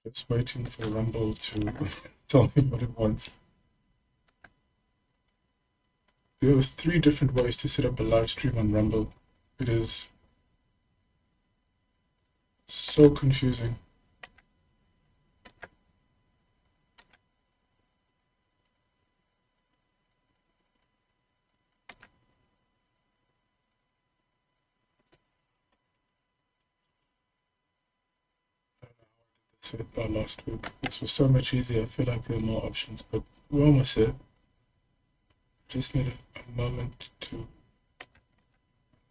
Just waiting for Rumble to tell me what it wants. There are 3 different ways to set up a live stream on Rumble. It is so confusing. Said last week. This was so much easier. I feel like there are more options, but we're almost there. Just need a moment to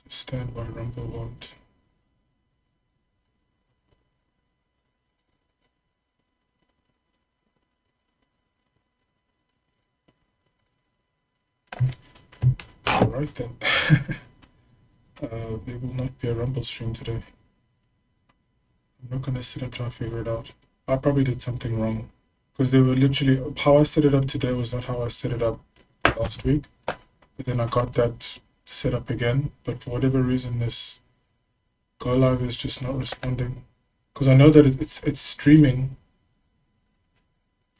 understand why Rumble won't. Alright then. There will not be a Rumble stream today. I'm not gonna sit and try to figure it out. I probably did something wrong. Because they were literally, how I set it up today was not how I set it up last week. But then I got that set up again. But for whatever reason, this Go Live is just not responding. Because I know that it's streaming.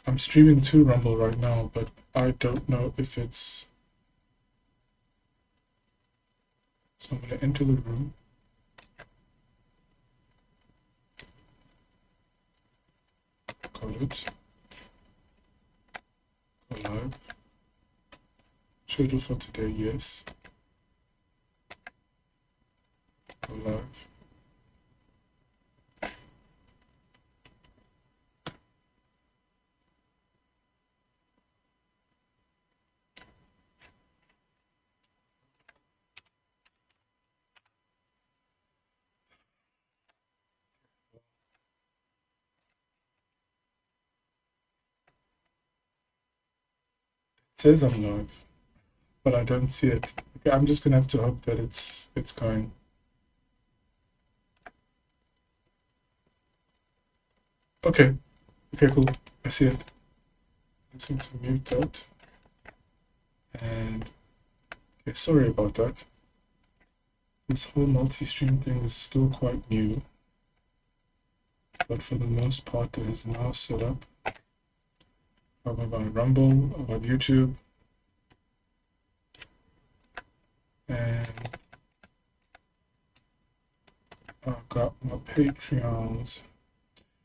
I'm streaming to Rumble right now, but I don't know if it's... So I'm gonna enter the room. Call it. Go live. Schedule for today, yes. Go live. It says I'm live, but I don't see it. Okay, I'm just gonna have to hope that it's going. Okay, cool. I see it. I just need to mute that. And okay, sorry about that. This whole multi-stream thing is still quite new, but for the most part, it is now set up. About Rumble, about YouTube, and I've got my Patreons.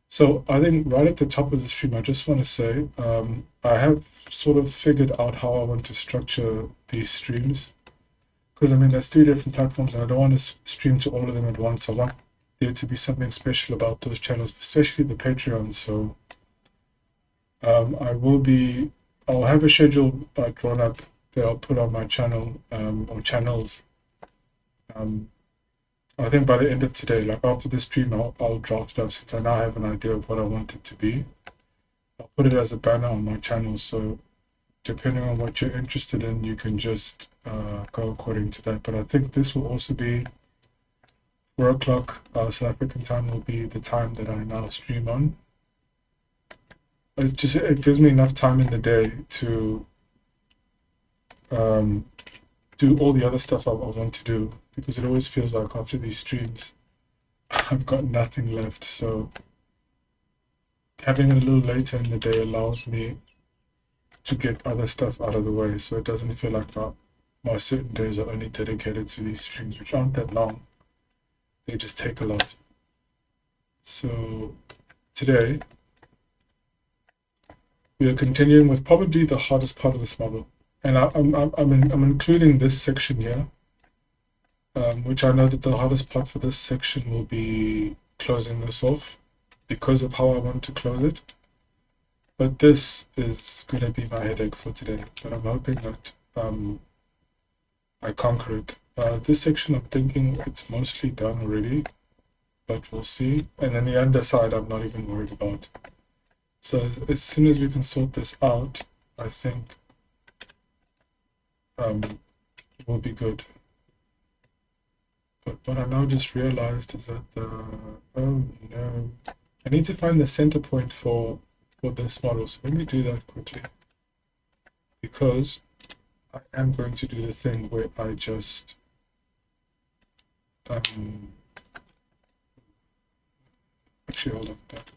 So I think right at the top of the stream, I just want to say I have sort of figured out how I want to structure these streams. Because I mean, there's 3 different platforms, and I don't want to stream to all of them at once. I want there to be something special about those channels, especially the Patreon. So I'll have a schedule drawn up that I'll put on my channel or channels. I think by the end of today, like after the stream, I'll draft it up since I now have an idea of what I want it to be. I'll put it as a banner on my channel, so depending on what you're interested in, you can just go according to that. But I think this will also be 4 o'clock South African time will be the time that I now stream on. It gives me enough time in the day to do all the other stuff I want to do, because it always feels like after these streams I've got nothing left. So having it a little later in the day allows me to get other stuff out of the way, so it doesn't feel like my certain days are only dedicated to these streams, which aren't that long. They just take a lot. So today we are continuing with probably the hardest part of this model, and I'm including this section here, which I know that the hardest part for this section will be closing this off because of how I want to close it. But this is going to be my headache for today, but I'm hoping that I conquer it. This section, I'm thinking it's mostly done already, but we'll see. And then the underside, I'm not even worried about. So as soon as we can sort this out, I think we'll be good. But what I now just realized is that oh no, I need to find the center point for this model. So let me do that quickly, because I am going to do the thing where I just actually hold on that.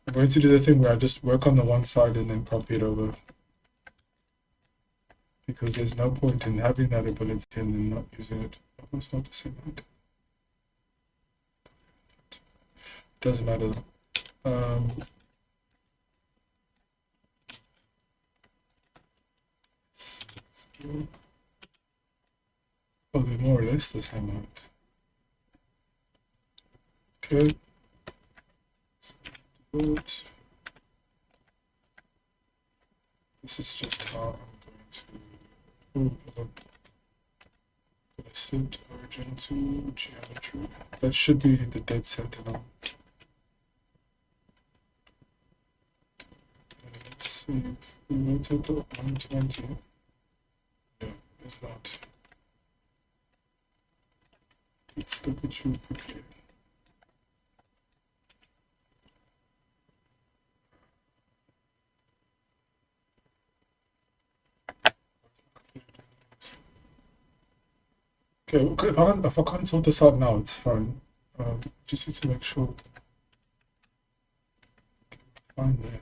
I'm going to do the thing where I just work on the one side and then copy it over. Because there's no point in having that ability and then not using it. Almost not the same height. Doesn't matter. Oh, they're more or less the same height. Okay. Good. This is just how I'm going to set origin to geometry. That should be the dead center now. Let's see if we rotate the 120. No, it's not. Let's look at you quickly. Okay, if I can't sort this out now, it's fine. Just need to make sure. Okay, fine there.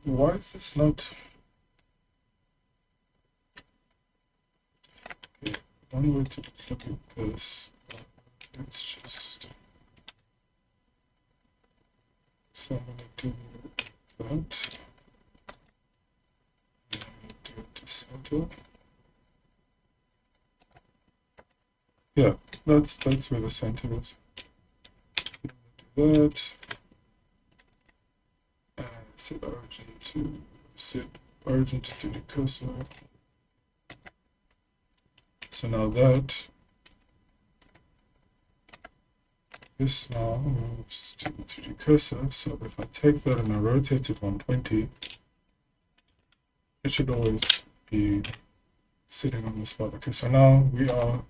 Why is this not? Okay, one way to look at this. Let's just. So I'm gonna do that. I'm gonna do it to center. Yeah, that's where the center is. Do that. And set origin to 3D cursor. So now that this now moves to the 3D cursor. So if I take that and I rotate it 120, it should always be sitting on the spot. Okay, so now we are.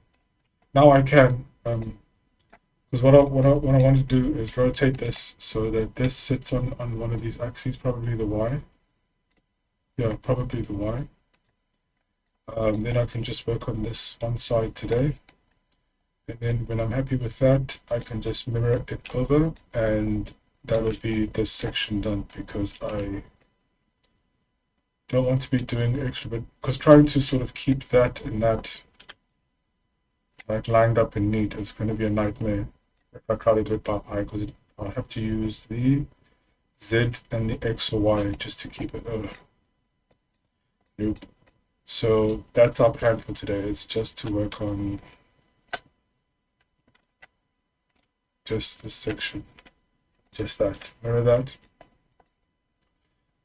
Now I can, because what I want to do is rotate this so that this sits on one of these axes, probably the Y. Yeah, probably the Y. Then I can just work on this one side today. And then when I'm happy with that, I can just mirror it over and that would be this section done, because I don't want to be doing extra bit, because trying to sort of keep that and that like lined up and neat is going to be a nightmare if I try to do it by eye, because I'll have to use the Z and the X or Y just to keep it over. Nope. So that's our plan for today. It's just to work on just this section, just that, mirror that.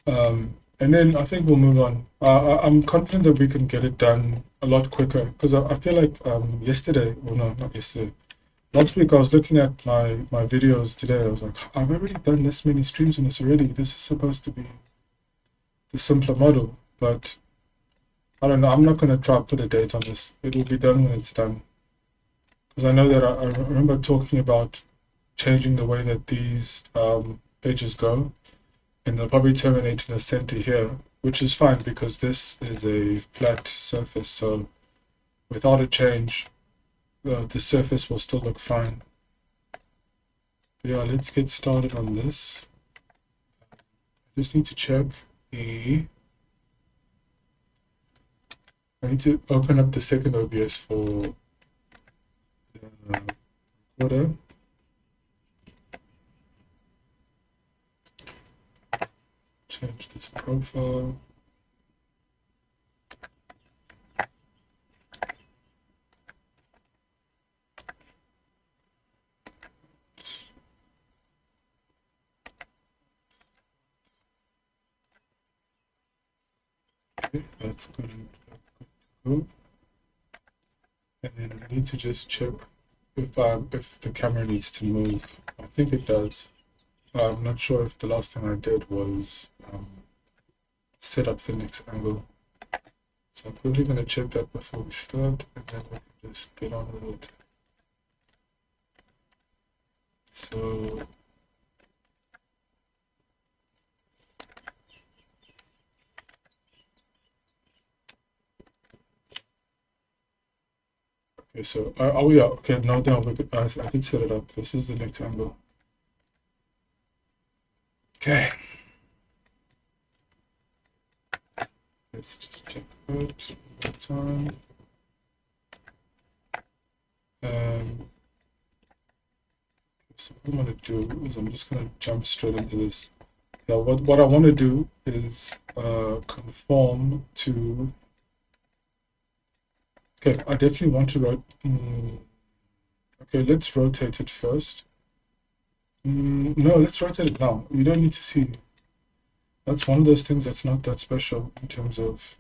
And then I think we'll move on. I'm confident that we can get it done a lot quicker, because I feel like yesterday, well no, not yesterday, last week I was looking at my videos today. I was like, I've already done this many streams on this already. This is supposed to be the simpler model, but I don't know. I'm not going to try to put a date on this. It will be done when it's done, because I know that I remember talking about changing the way that these edges go. And they'll probably terminate in the center here, which is fine because this is a flat surface. So without a change, the surface will still look fine. But yeah, let's get started on this. I just need to check I need to open up the second OBS for the recorder. Change this profile. Okay, that's good to go. And then I need to just check if the camera needs to move. I think it does. I'm not sure if the last thing I did was set up the next angle. So I'm probably going to check that before we start, and then we can just get on with it. So okay, so oh yeah, okay, no, we could, I did set it up. This is the next angle. Okay. Let's just check that one more time. So what I'm going to do is I'm just going to jump straight into this. Yeah, what I want to do is conform to. Okay, I definitely want to okay, let's rotate it first. No, let's rotate it now. You don't need to see. That's one of those things that's not that special in terms of.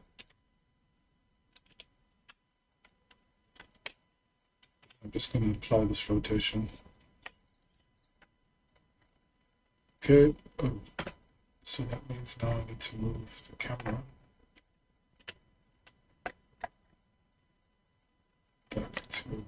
I'm just going to apply this rotation. Okay, oh, so that means now I need to move the camera back to.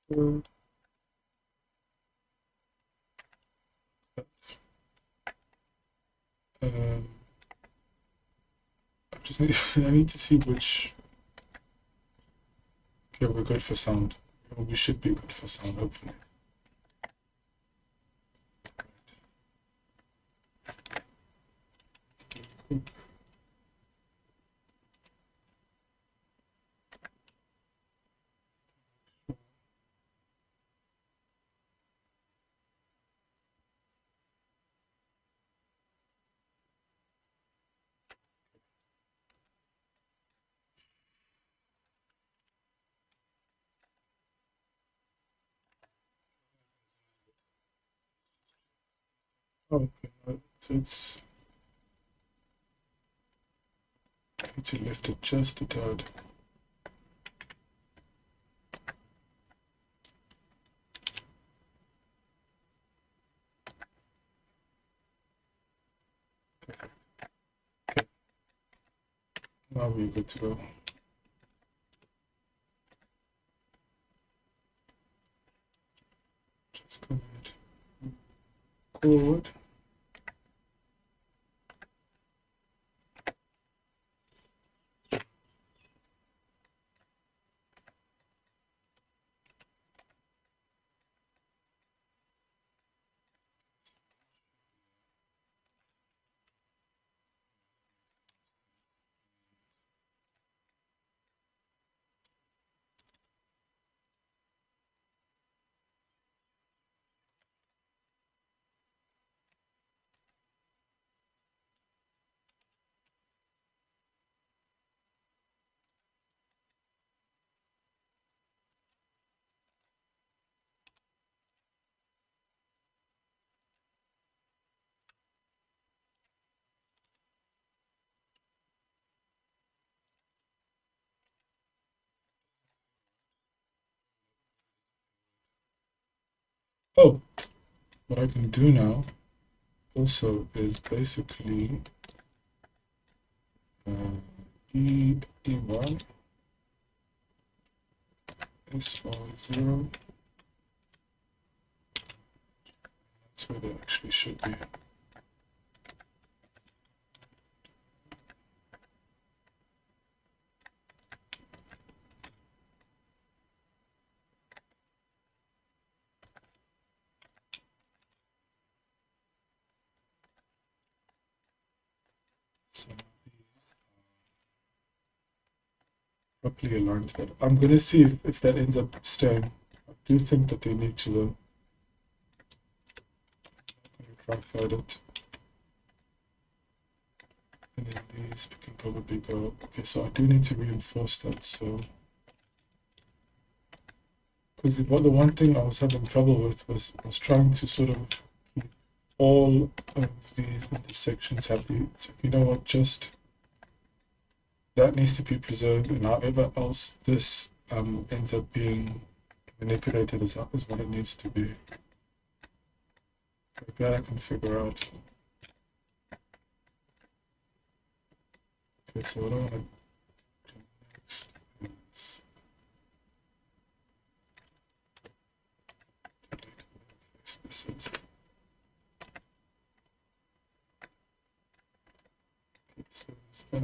I just need, I need to see which. Okay, we're good for sound. We should be good for sound, hopefully. Cool. Oh, okay, it's I need to lift it just a tad. Perfect. Okay. Now we're good to go. Just go ahead. Forward. Oh, what I can do now also is basically EY SY0. That's where they actually should be. So properly aligned to that. I'm going to see if that ends up staying. I do think that they need to though. I'm going to try find it. And then these can probably go. Okay, so I do need to reinforce that. So, because the one thing I was having trouble with was trying to sort of keep all of these intersections happy. So you know what, just that needs to be preserved, and however else this ends up being manipulated is what it needs to be. Like that I can figure out. Okay, so what I want to do next is this is okay, so is that I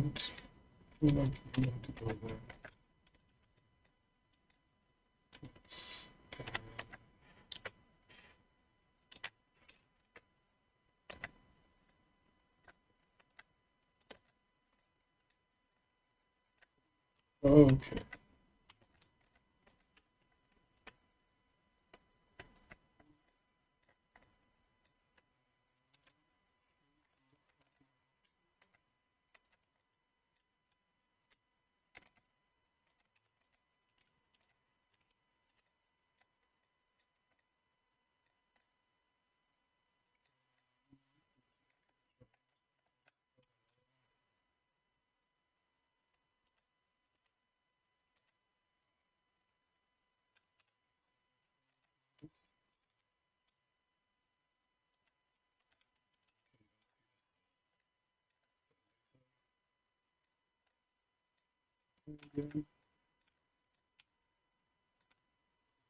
feel like you want to go there. Yes. Okay. Again,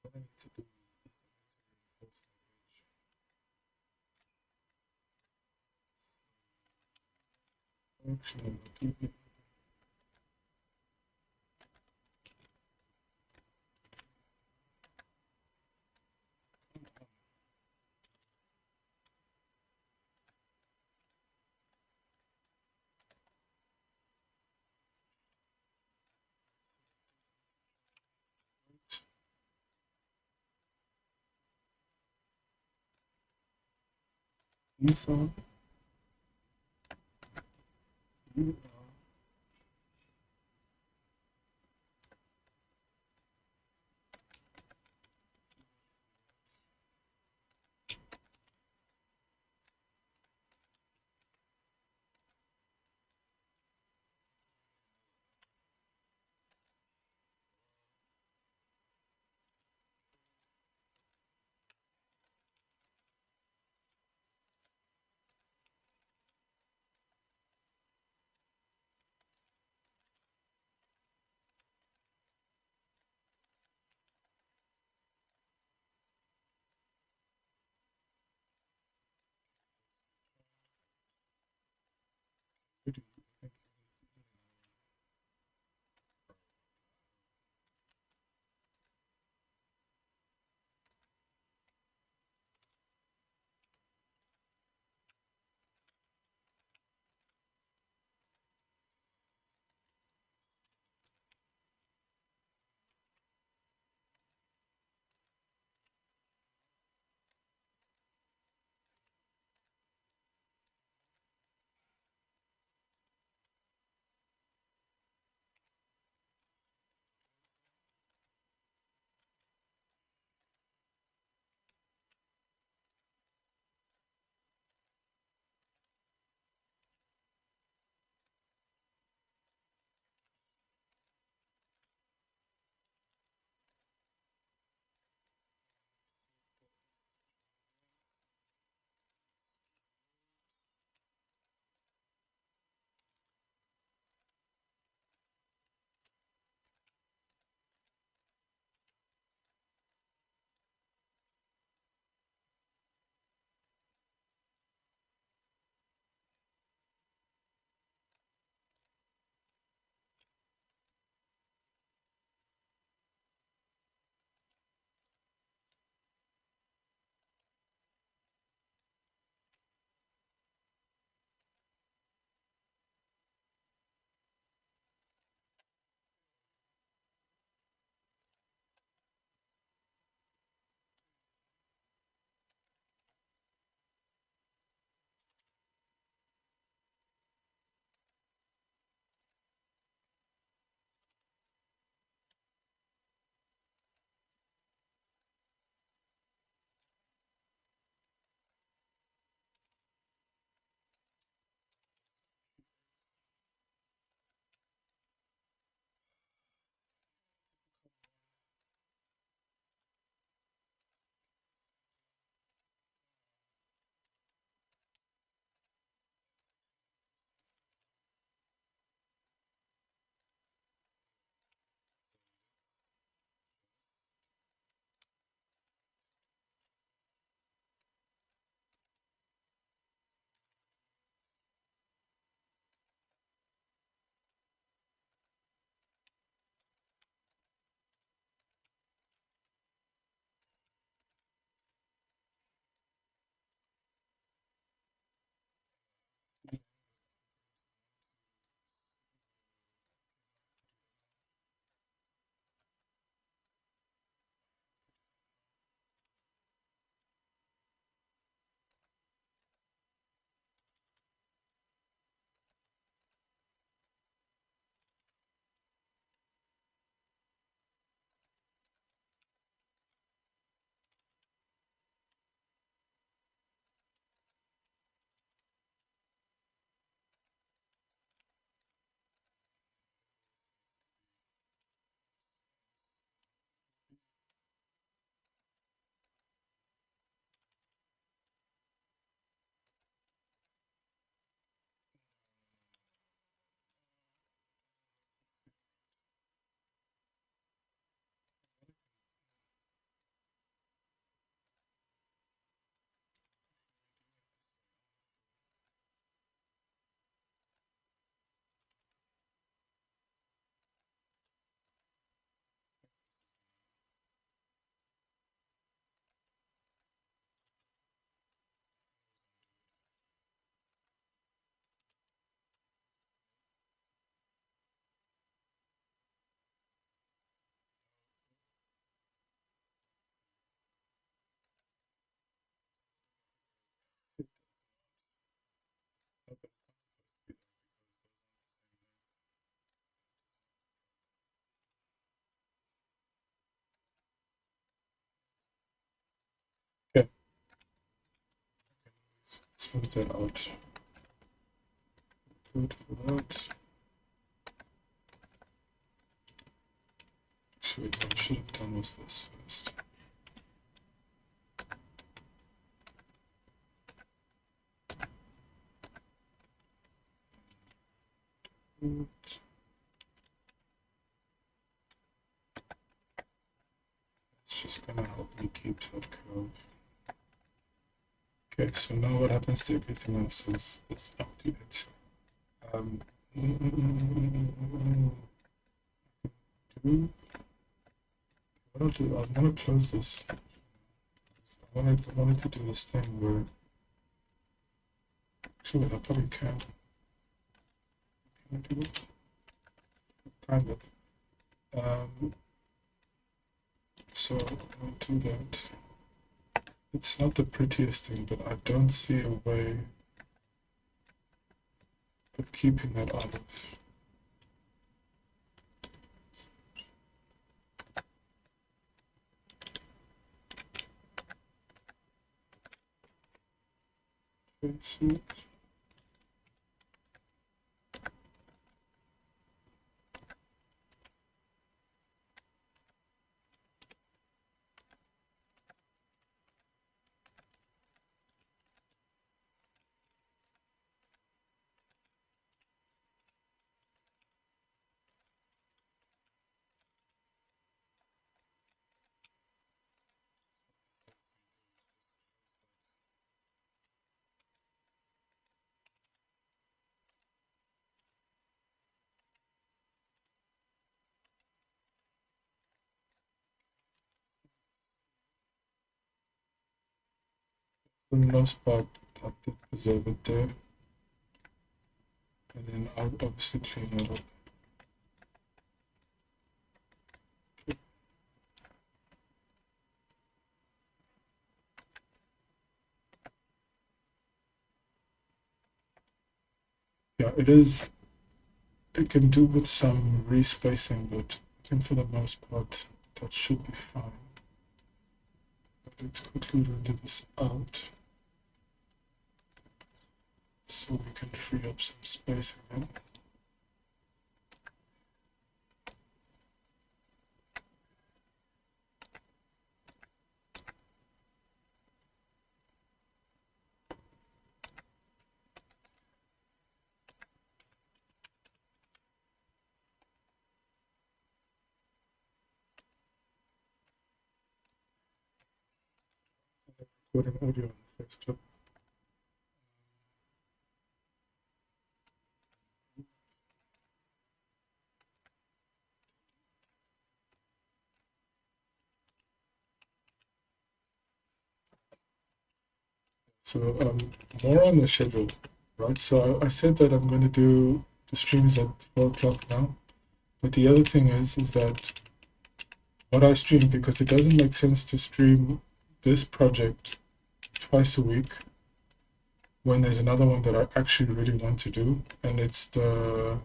what I need to do is actually keep it. These are you sort that out. Good for that. Actually, what I should have done was this first. Good. It's just gonna help me keep that curve. Okay, so now what happens to everything else is up to it. What I'll do, I want to close this. I wanted to do this thing where, actually I probably can. Can I do it? Kind of. So I'll do that. It's not the prettiest thing, but I don't see a way of keeping that out of. Face it. For the most part, I did preserve it there. And then I'll obviously clean it up. Okay. Yeah, it can do with some respacing, but I think for the most part, that should be fine. But let's quickly render this out, so we can free up some space again. Recording audio on the first clip. So more on the schedule, right? So I said that I'm going to do the streams at 4 o'clock now, but the other thing is that what I stream, because it doesn't make sense to stream this project twice a week when there's another one that I actually really want to do, and it's the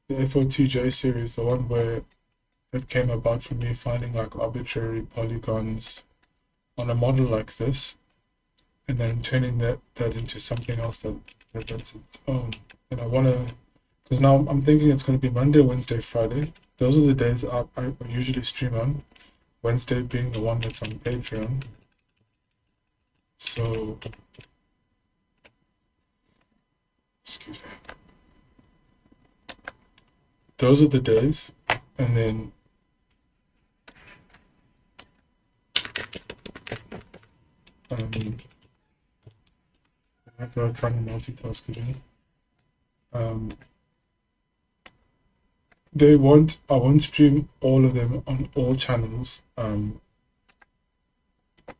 FOTJ series, the one where that came about from me finding like arbitrary polygons on a model like this, and then turning that into something else that's its own. And I want to, because now I'm thinking it's going to be Monday, Wednesday, Friday. Those are the days I usually stream on, Wednesday being the one that's on Patreon. So, excuse me. Those are the days, and then after I'm trying to multitask again. I won't stream all of them on all channels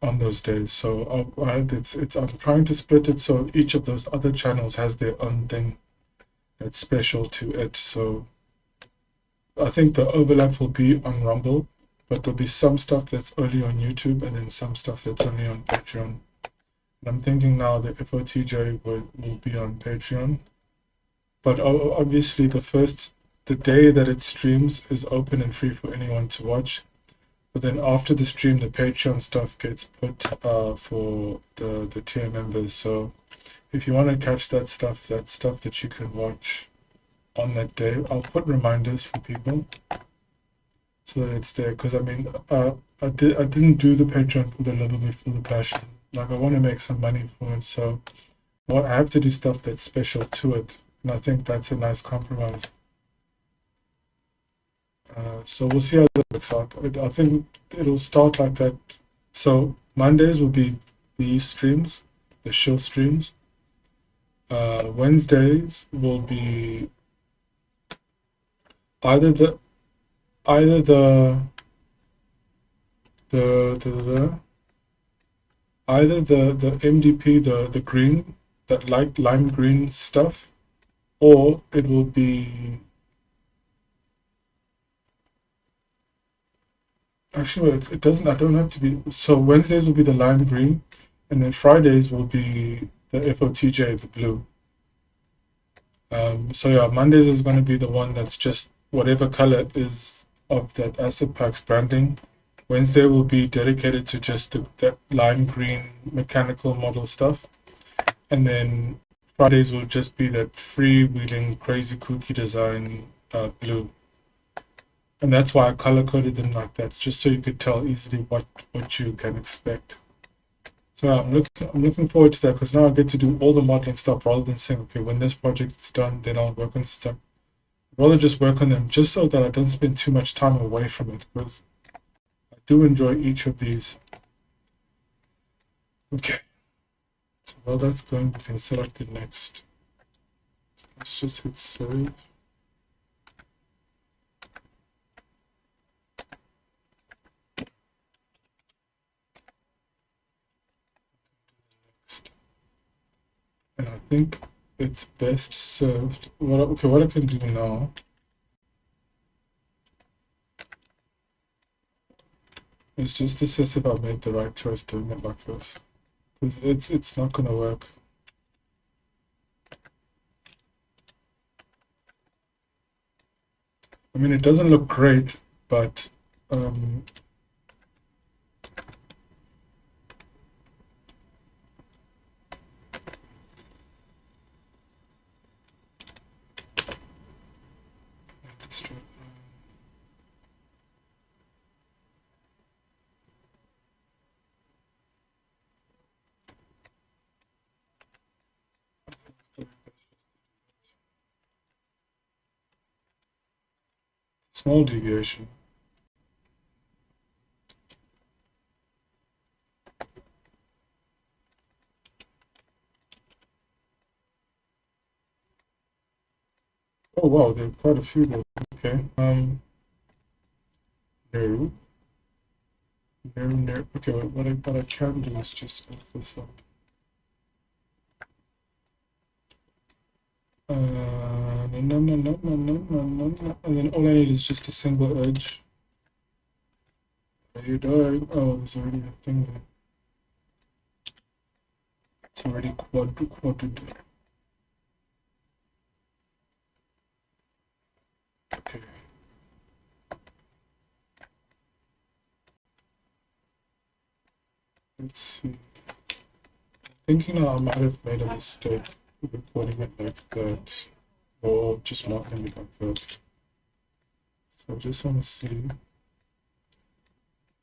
on those days. So I'm trying to split it so each of those other channels has their own thing that's special to it. So I think the overlap will be on Rumble, but there'll be some stuff that's only on YouTube and then some stuff that's only on Patreon. And I'm thinking now that FOTJ will be on Patreon, but obviously the day that it streams is open and free for anyone to watch. But then after the stream, the Patreon stuff gets put for the tier members. So if you want to catch that stuff that you can watch on that day, I'll put reminders for people so that it's there. Because I mean, I didn't do the Patreon for the love of it, for the passion. Like I want to make some money for it, so I have to do stuff that's special to it, and I think that's a nice compromise. So we'll see how that works out. I think it'll start like that. So Mondays will be these streams, the shill streams. Wednesdays will be either the MDP, the green, that light lime green stuff, or it will be actually it doesn't, I don't have to be. So Wednesdays will be the lime green, and then Fridays will be the FOTJ, the blue. So yeah, Mondays is going to be the one that's just whatever color is of that Asset Packs branding. Wednesday will be dedicated to just that lime green mechanical model stuff. And then Fridays will just be that freewheeling, crazy kooky design blue. And that's why I color coded them like that, just so you could tell easily what you can expect. So I'm looking forward to that, because now I get to do all the modeling stuff rather than saying, okay, when this project's done, then I'll work on stuff. I'd rather just work on them just so that I don't spend too much time away from it, because I do enjoy each of these. Okay. So while that's going, we can select the next. Let's just hit save. And I think it's best served. What I can do now is just assess if I made the right choice doing it like this, because it's not gonna work. I mean, it doesn't look great, but that's a straight line. Small deviation. Oh wow, there are quite a few there. Okay. No. Okay, what I can do is just look this up. No. And then all I need is just a single edge. Are you doing? Oh, there's already a thing there. It's already quadrant. Okay. Let's see. Thinking I might have made a mistake recording it like that, or just modeling it like that. So I just want to see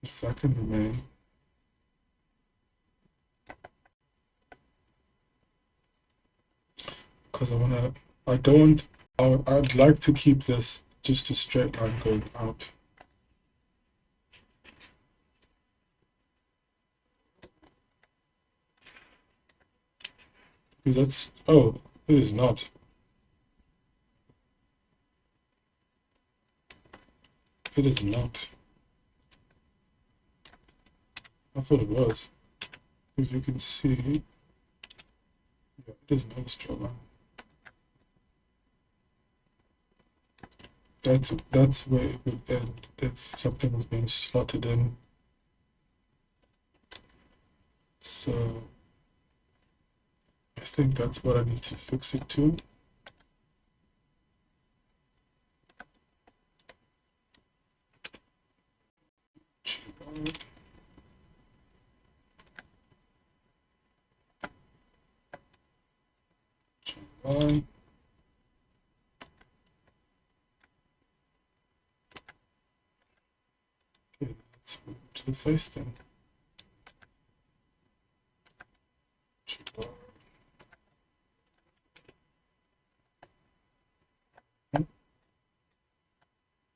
if that can remain. Because I'd like to keep this just a straight line going out. Because that's, oh, it is not. It is not. I thought it was. As you can see, yeah, it is not a straight line. That's where it would end if something was being slotted in. So I think that's what I need to fix it to. the face then.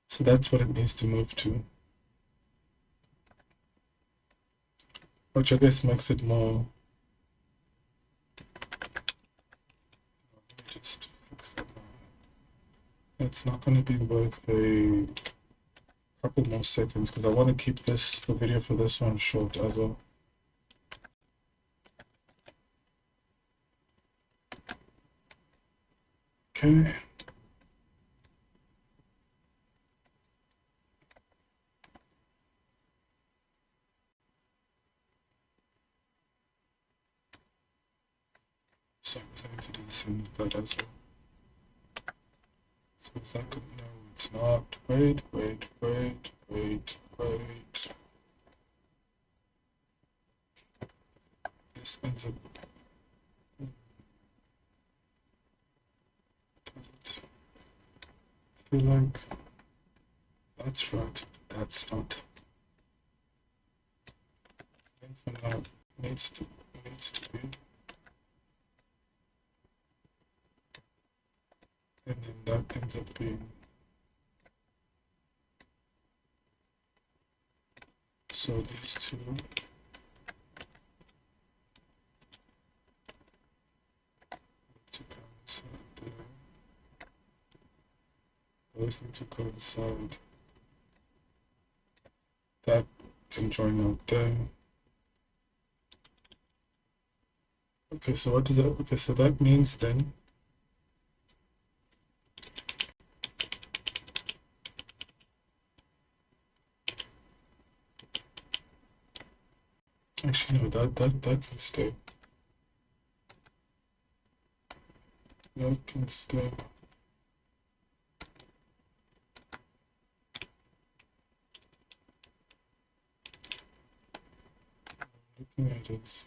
So that's what it needs to move to, which I guess makes it more. Let me just fix that now. It's not going to be worth a couple more seconds because I want to keep the video for this one short as well. Okay. So I need to do the same with that as well. So is that good? No, it's not. Wait. This ends up. Does it feel like that's right? That's not. And for now, it needs to be. And then that ends up being. So these two. To coincide there. Those need to coincide. That can join out there. Okay, so what does that? Okay, so that means then. Actually, no, that can stay. That can stay. Looking at it.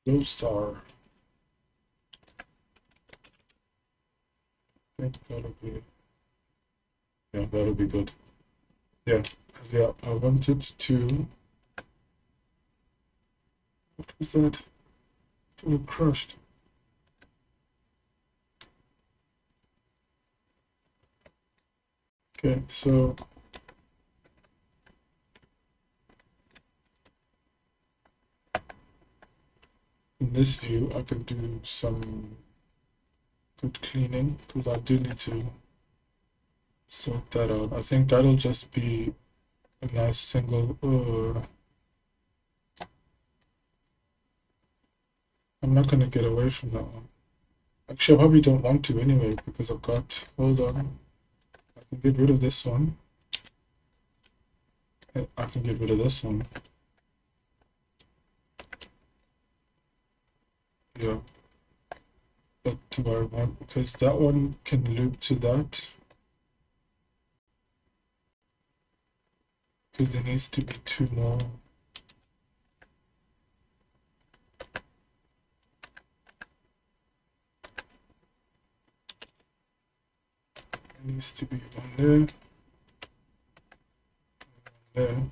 Those are. I think that'll be. Yeah, that'll be good. Yeah, because yeah, I wanted to. What was that? It crushed. Okay, so in this view, I can do some good cleaning because I do need to sort that out. I think that'll just be a nice single. I'm not going to get away from that one. Actually, I probably don't want to anyway because I've got. Hold on. I can get rid of this one. I can get rid of this one. Yeah. But do I want, because that one can loop to that. Because there needs to be two more. There needs to be one there. There.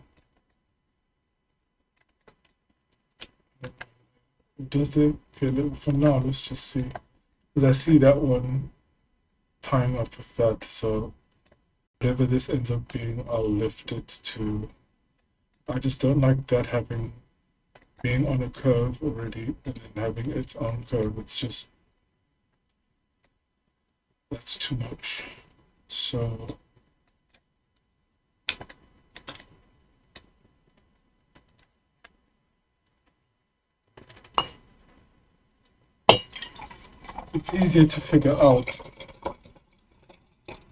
Does it? Okay, for now, let's just see. Because I see that one tying up with that, so whatever this ends up being, I'll lift it to. I just don't like that being on a curve already and then having its own curve. It's just, that's too much. So it's easier to figure out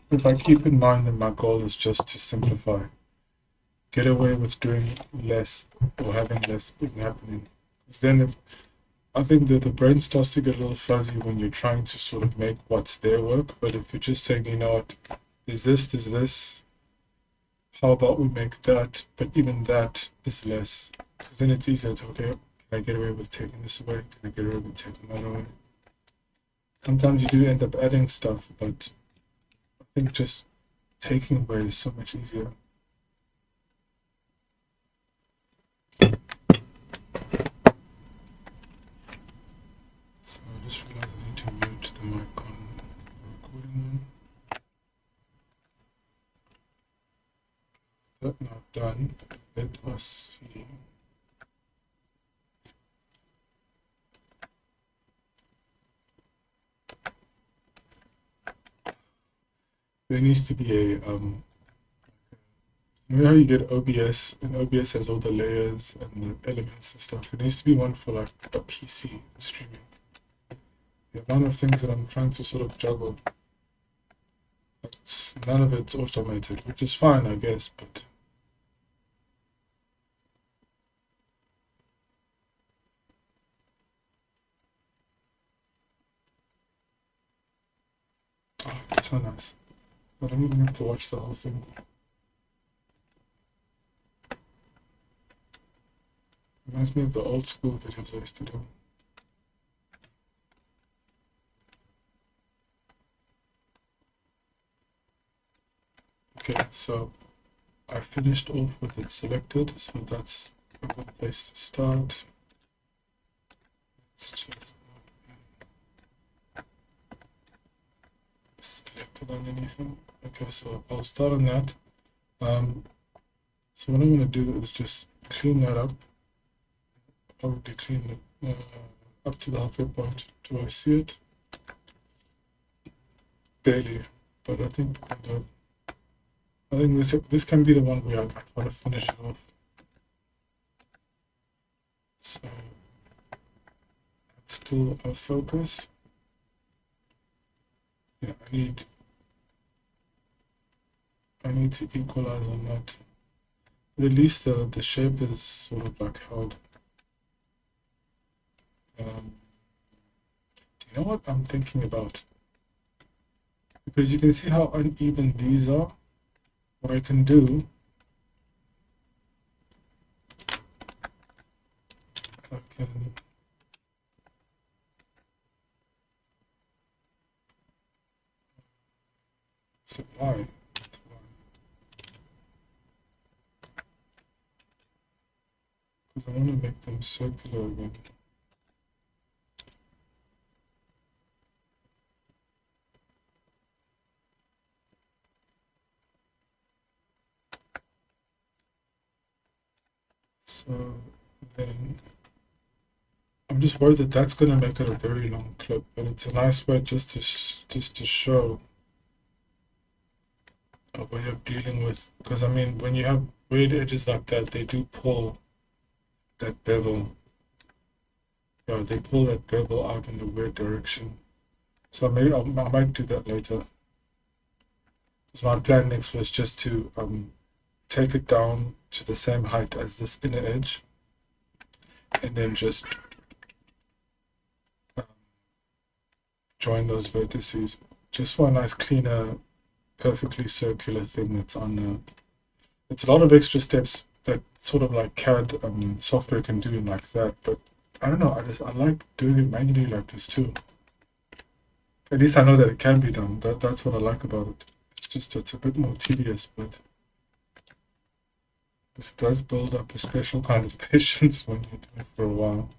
if I keep in mind that my goal is just to simplify, get away with doing less or having less thing happening. Because then if I think that the brain starts to get a little fuzzy when you're trying to sort of make what's there work. But if you're just saying, you know what, there's this, how about we make that, but even that is less. Because then it's easier to, okay, can I get away with taking this away? Can I get away with taking that away? Sometimes you do end up adding stuff, but I think just taking away is so much easier. So I just realized I need to mute the mic on the recording one. That now done, let us see. There needs to be a you know how you get OBS, and OBS has all the layers and the elements and stuff. There needs to be one for like a PC streaming. The amount of things that I'm trying to sort of juggle, none of it's automated, which is fine, I guess, but oh, it's so nice. I don't even have to watch the whole thing. Reminds me of the old school videos I used to do. Okay, so I finished off with it selected, so that's a good place to start. Let's just not be selected on anything. Okay, so I'll start on that. So what I'm going to do is just clean that up. Probably clean it up to the halfway point. Do I see it? Barely, but I think this can be the one where I want to finish it off. So that's still our focus. Yeah, I need to equalize on that. But at least the shape is sort of like held. Do you know what I'm thinking about? Because you can see how uneven these are. What I can do, if I can supply, because I want to make them circular again. So then I'm just worried that that's going to make it a very long clip, but it's a nice way just to show a way of dealing with, because I mean, when you have weird edges like that, they do pull that bevel. Yeah, they pull that bevel out in a weird direction. So maybe I might do that later. Because my plan next was just to take it down to the same height as this inner edge, and then just join those vertices, just for a nice cleaner, perfectly circular thing that's on there. It's a lot of extra steps that sort of like CAD software can do like that, but I don't know, I like doing it manually like this too. At least I know that it can be done. That's what I like about it. It's a bit more tedious, but this does build up a special kind of patience when you do it for a while.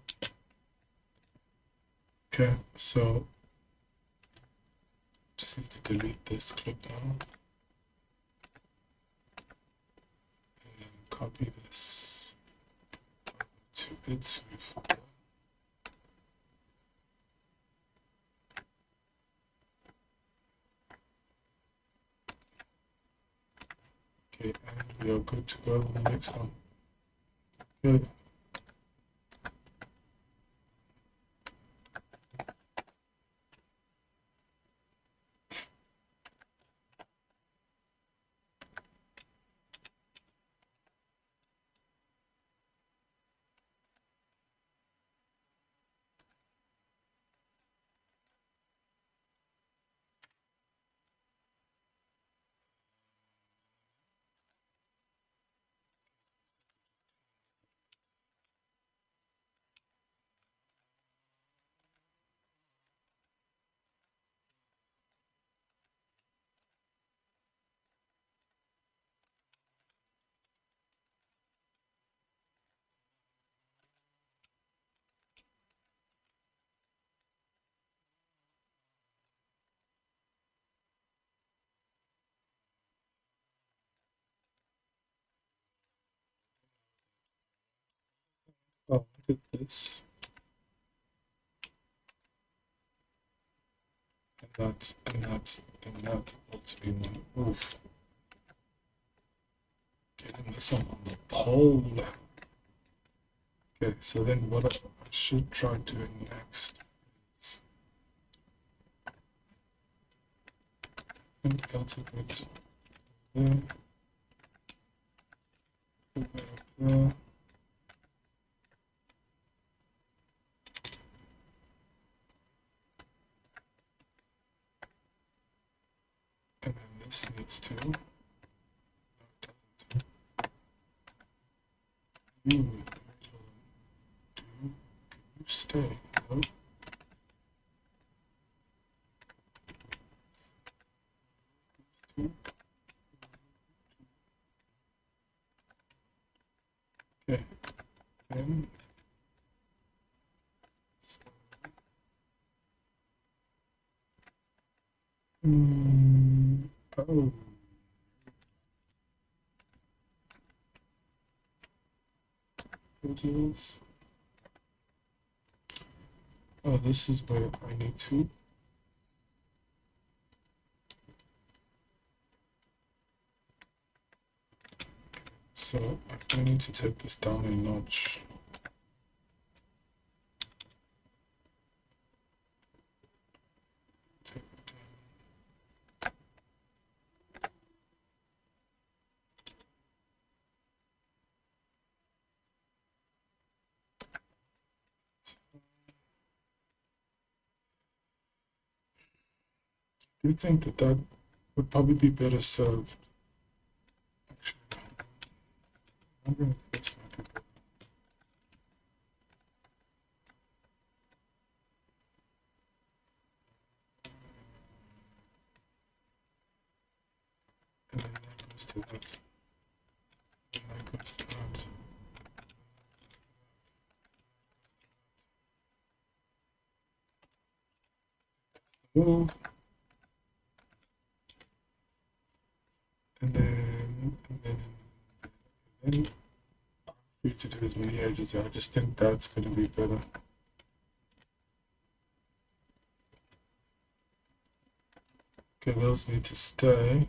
Okay, so just need to delete this clip now. And then copy this to its new folder. Okay, and we are good to go on the next one. Good. Oh, look at this. And that, and that, and that ought to be one. Oof. Getting this one on the pole. Okay, so then what I should try doing next is, I think that's a good there. Put that up there. And then this needs to. No, it doesn't. You need to do. Can you stay? No. Okay. Then. So, oh. Videos. Oh, this is where I need to. So I need to take this down a notch. Take it down. Do you think that that would probably be better served? Actually, I'm wondering if this might be better. And then that goes to that. And that goes to that. Move. And then, I'm free to do as many edges. I just think that's going to be better. Okay, those need to stay.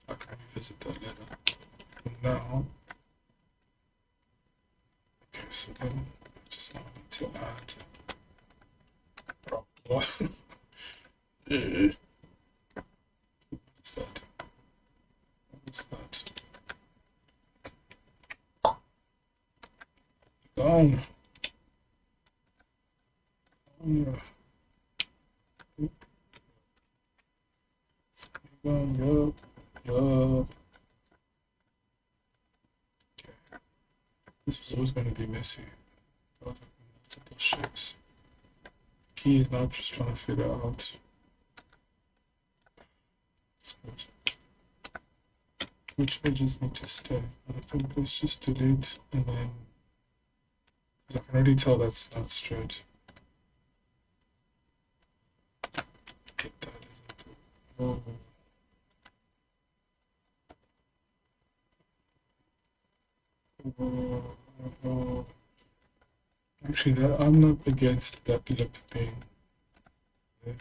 I can revisit that later. For now. Okay, so then I just now need to add. Oh, what? What is that? What is that? Gone. Oh, yeah. Yup. Yup. Okay. This was always going to be messy. Multiple shapes. Key is now just trying to figure out. Which edges need to stay. I think let's just delete and then. Because I can already tell that's not straight. Get that as a. Oh. Actually, that I'm not against that lip being there.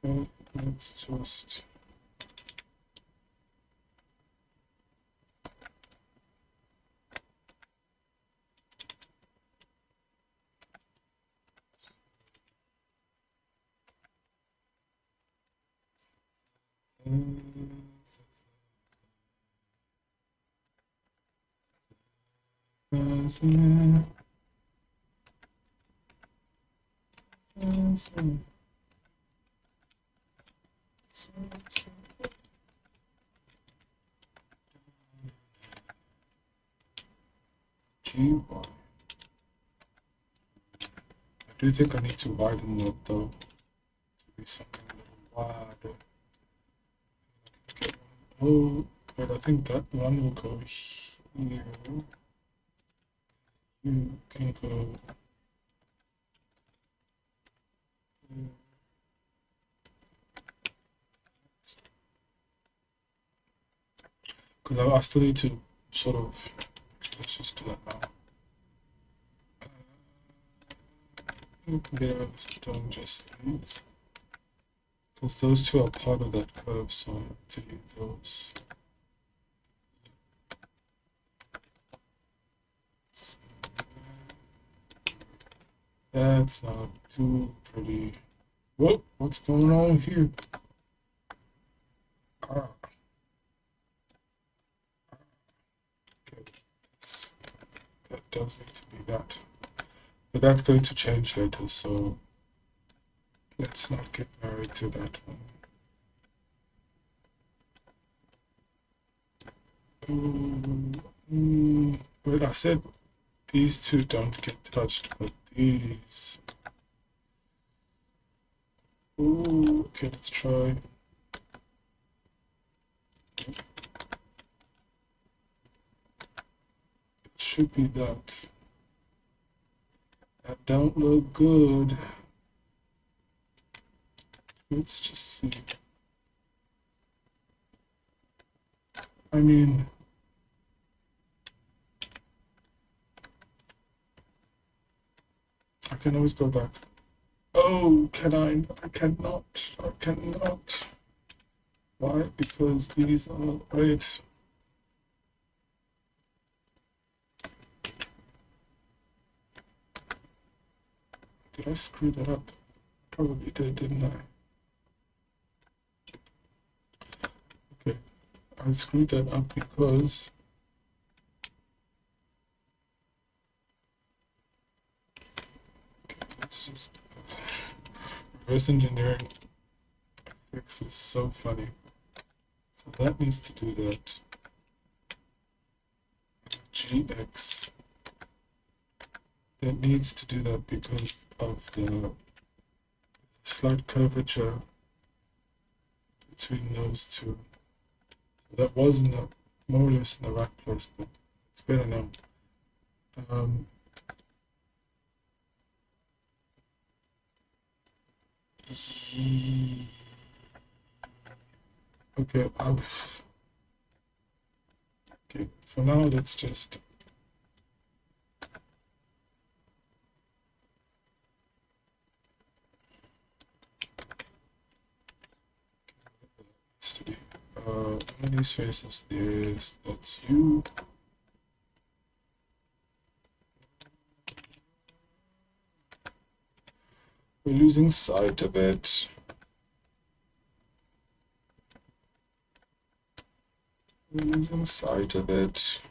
Okay, let's just. I do think I need to widen that though, to be something a little wider. Okay. Oh, but I think that one will go here. You can go. because I still need to sort of, actually, let's just do that now. We can get away with doing just these, because those two are part of that curve, so I have to leave those. That's not too pretty. Whoa, what's going on here? Ah. Okay, that does need to be that. But that's going to change later, so let's not get married to that one. Well, I said these two don't get touched, but these. Ooh, okay, let's try. It should be that. That don't look good. Let's just see. I mean, I can always go back. Oh, can I? I cannot. I cannot. Why? Because these are right. Did I screw that up? Probably did, didn't I? Okay, I screwed that up because let's just reverse engineering fix is so funny. So that needs to do that. GX that needs to do that because of the slight curvature between those two. That was in the more or less in the right place, but it's better now. Okay, okay, for now let's just one of these faces, yes, that's you. We're losing sight of it. We're losing sight of it.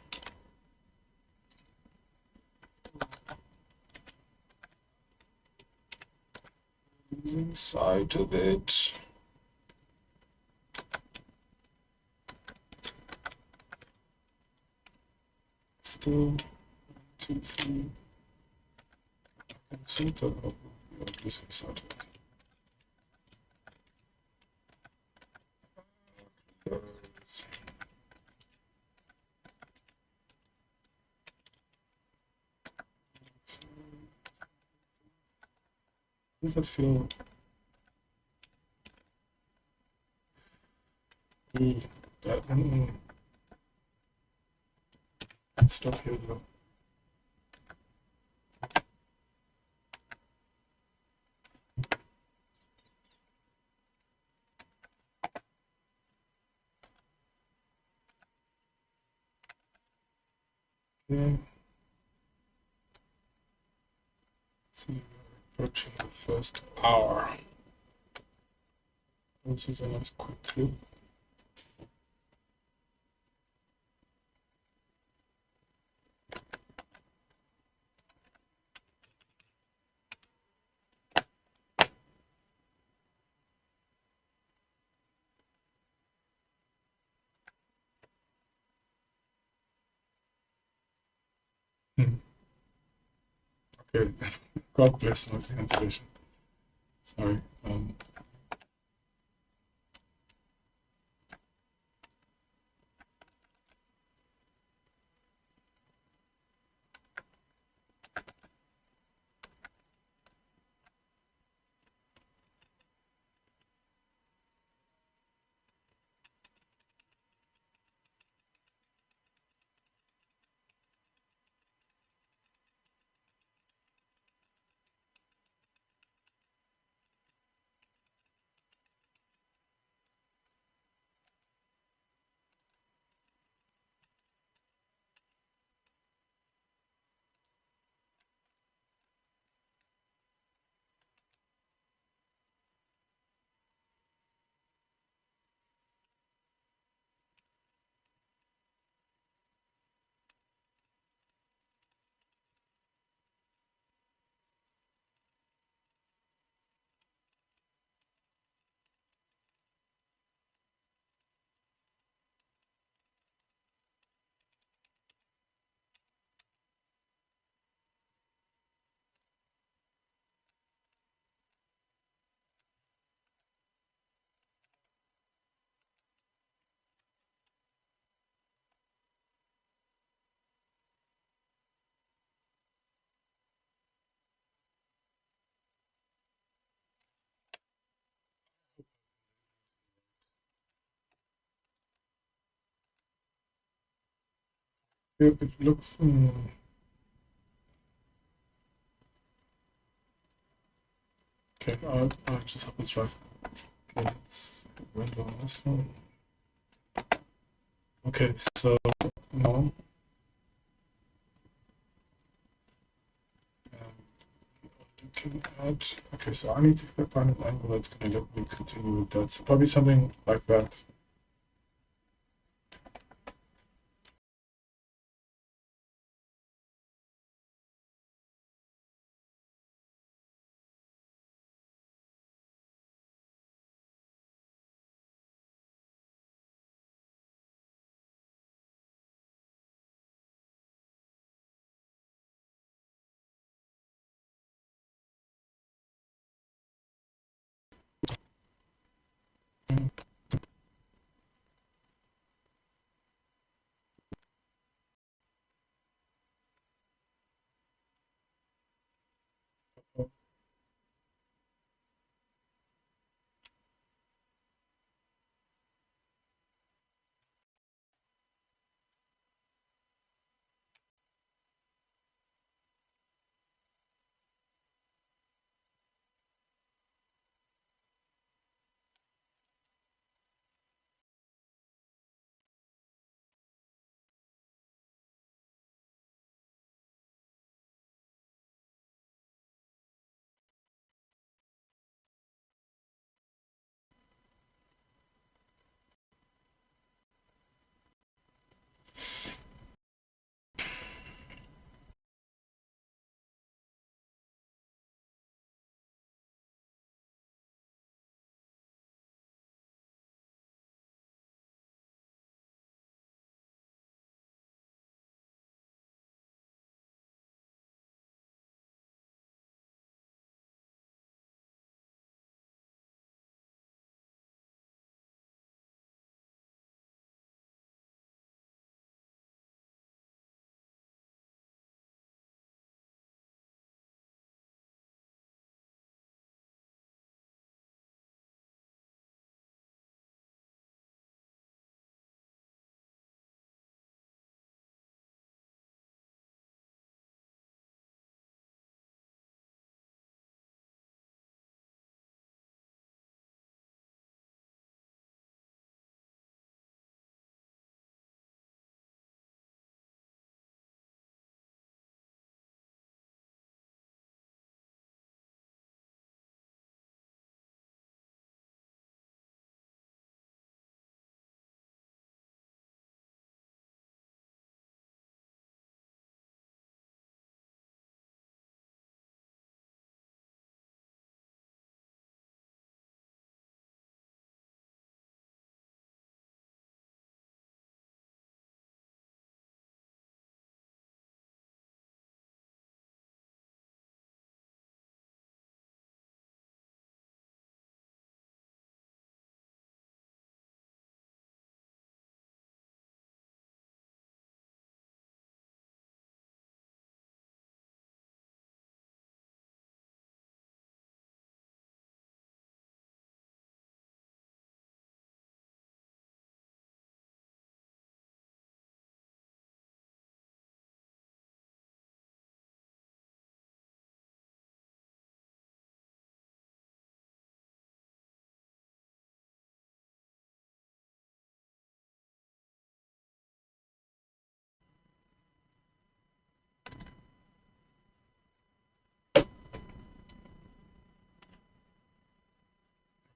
Losing sight of it. Still 1, 2, 3. I can sort that out. We're losing sight of it. Does that feel? Ooh, that one. Let's stop here though. Okay. So we're approaching the first hour. This is a nice quick clip. Okay, God bless noise cancellation. Sorry. It looks. Okay, I'll just hope it's right. Okay, let's render on this one. Okay, so now looking at. Okay, so I need to find an angle that's going to let me continue with that. So probably something like that.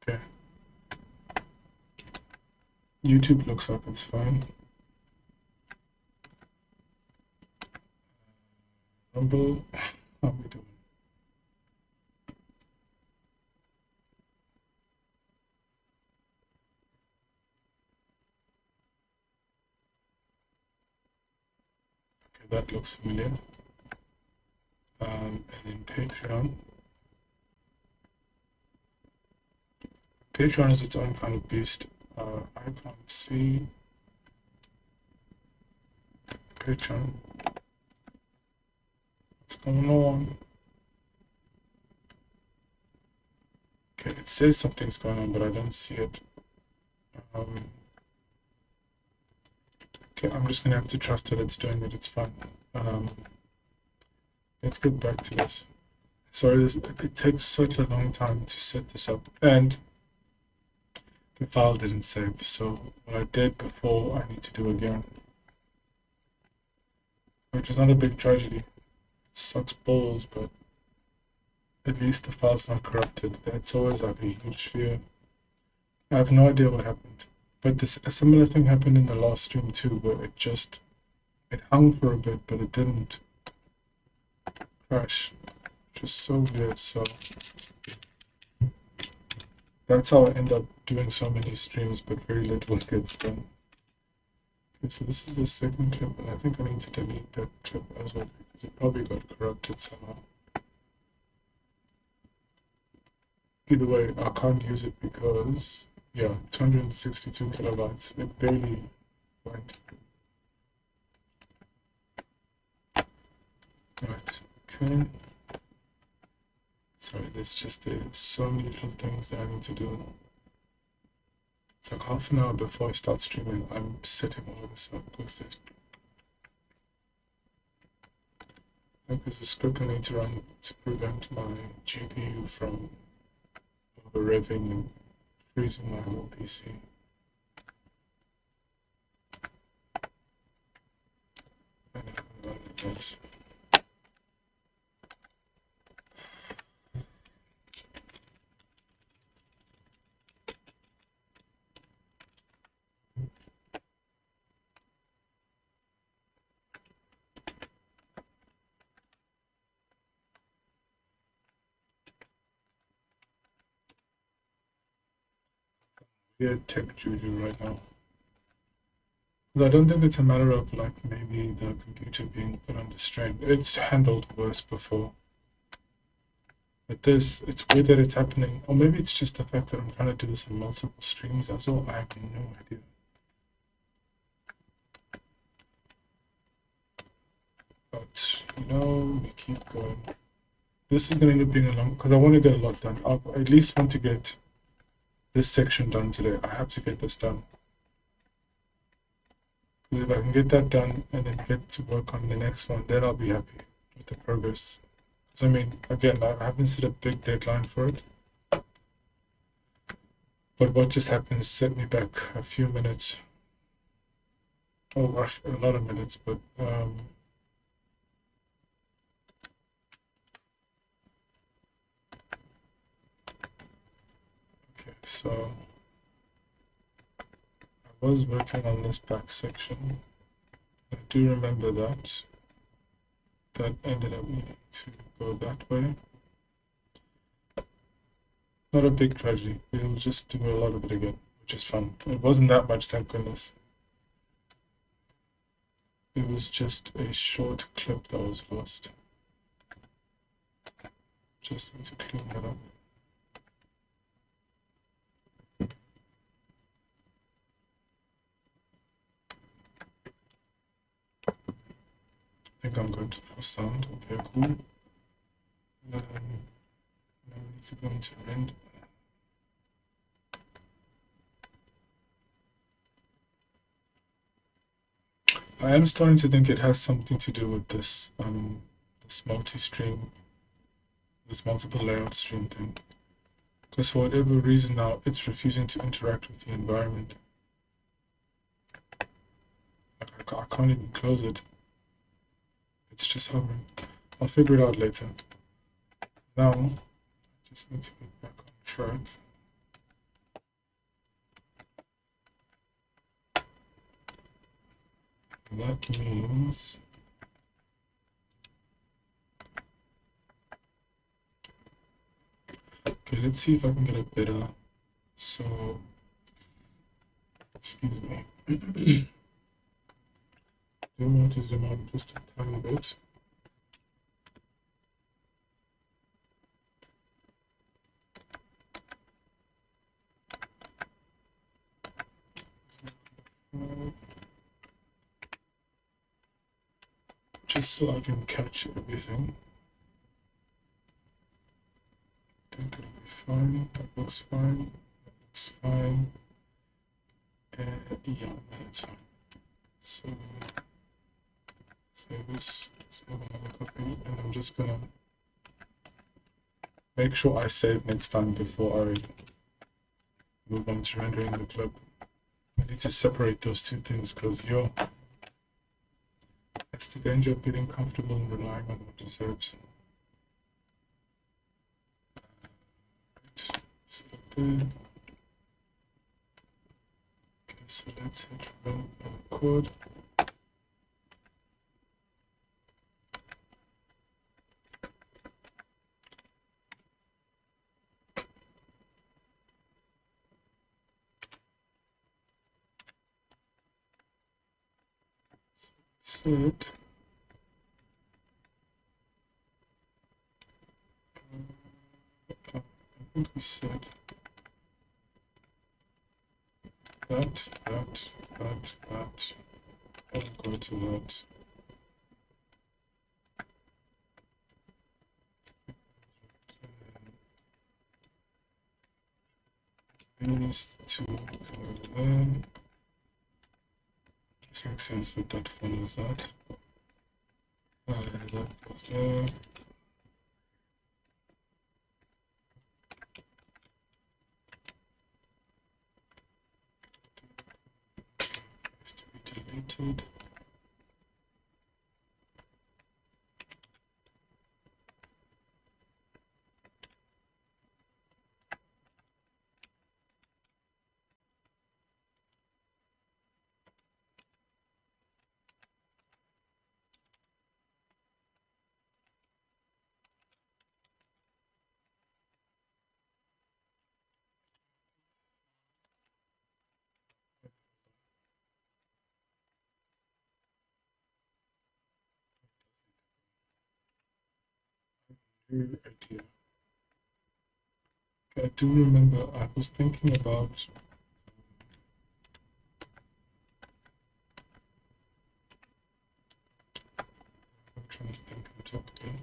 Okay. YouTube looks like it's fine. Rumble, how we doing? Okay, that looks familiar. And in Patreon is its own kind of beast. I can't see Patreon. What's going on? Okay, it says something's going on, but I don't see it. Okay, I'm just gonna have to trust that it's doing it. It's fine. Let's get back to this. Sorry, it takes such a long time to set this up, and the file didn't save. So what I did before, I need to do again, which is not a big tragedy. It sucks balls, but at least the file's not corrupted. That's always like a huge fear. I have no idea what happened, but a similar thing happened in the last stream too, where it hung for a bit, but it didn't crash, which is so weird. So that's how I end up doing so many streams, but very little gets done. Okay, so this is the second clip, and I think I need to delete that clip as well, because it probably got corrupted somehow. Either way, I can't use it because, yeah, 262 kilobytes. It barely went. Right, okay. Sorry, there's so many little things that I need to do. It's like half an hour before I start streaming, I'm setting all of this up because there's a script I need to run to prevent my GPU from over-revving and freezing my whole PC. And I haven't run it yet. Weird tech juju right now. I don't think it's a matter of like maybe the computer being put under strain. It's handled worse before. But this, it's weird that it's happening. Or maybe it's just the fact that I'm trying to do this in multiple streams as well. I have no idea. But, you know, we keep going. This is going to end up being a long, because I want to get a lot done. I at least want to get this section done today. I have to get this done. Because if I can get that done and then get to work on the next one, then I'll be happy with the progress. Because I mean, again, I haven't set a big deadline for it. But what just happened set me back a few minutes. Oh, a lot of minutes, but okay, so I was working on this back section. I do remember that ended up needing to go that way. Not a big tragedy. We'll just do a lot of it again, which is fun. It wasn't that much, thank goodness. It was just a short clip that was lost. Just need to clean that up. I think I'm going to for sound. Okay, cool. Now we need to go into render. I am starting to think it has something to do with this this multi-stream, this multiple layout stream thing. Because for whatever reason now it's refusing to interact with the environment. I can't even close it. It's just hovering. I'll figure it out later. Now, I just need to get back on track. That means okay, let's see if I can get it better. So, excuse me. Do you want to zoom out just a tiny bit? Just so I can catch everything. I think it'll be fine. That looks fine. That looks fine. Yeah, that's fine. So save this. Save another copy, and I'm just gonna make sure I save next time before I move on to rendering the clip. I need to separate those two things because that's the danger of getting comfortable and relying on what it saves. Right, select there. Okay, so let's hit run and record. Set. I think we said that. I'll go to that. These two go there. Just makes sense that that follows that. That goes there. Has to be deleted. New idea. I do remember I was thinking about I'm trying to think on top there.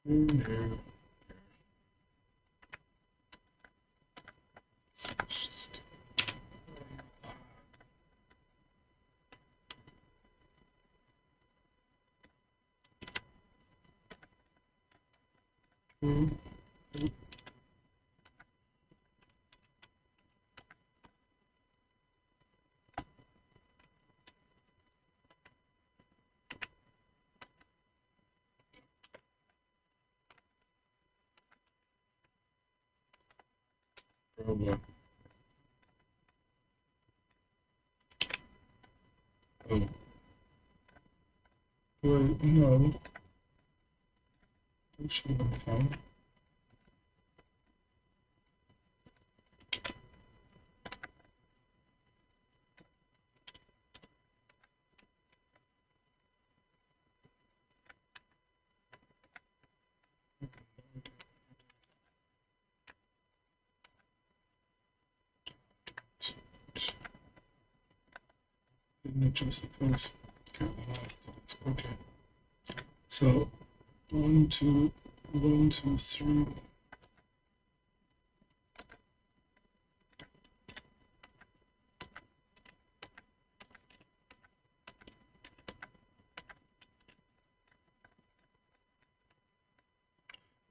No. So let's just probably. Oh. Wait, no. That should have been fine. Didn't adjust it first. Okay, that's okay. So 1, 2, 1, 2, 3.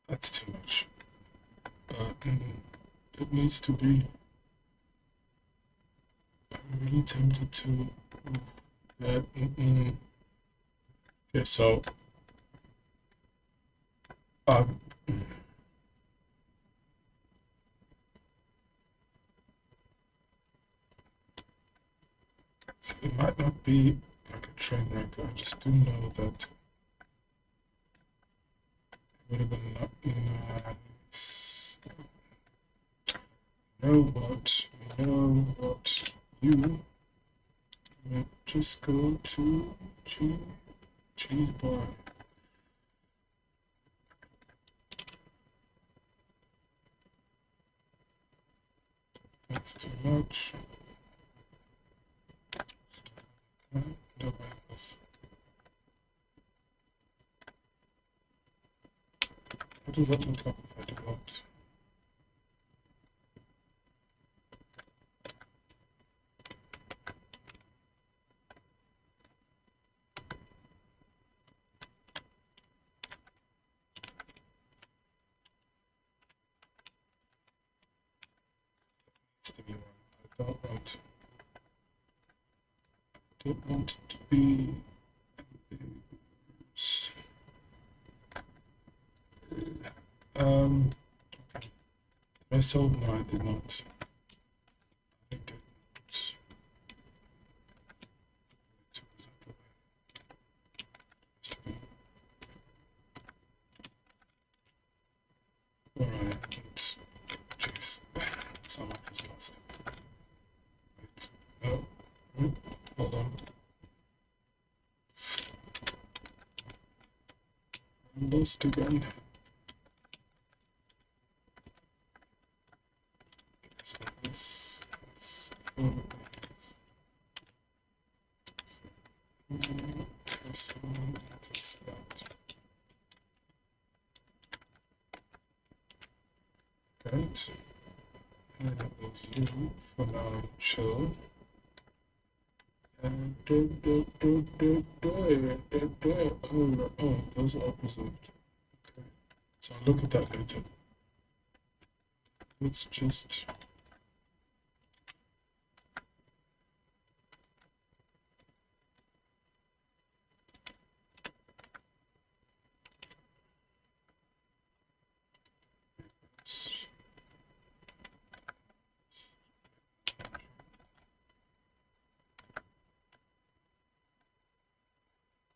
That's too much. It needs to be. I'm really tempted to that. Okay, so so it might not be like a train wreck. I just do know that it would have been not nice. You know what? You just go to cheese bar. That's too much. What does that look like if I do that? It's the new one. I don't want it to be I sold? No, I did not. I didn't. Alright, jeez. Some of this lost. Wait. Oh, hold on. I'm lost again. So this is that's that. Right. And that was you for now. Chill. And oh, those are preserved. Okay. So I'll look at that later. Let's just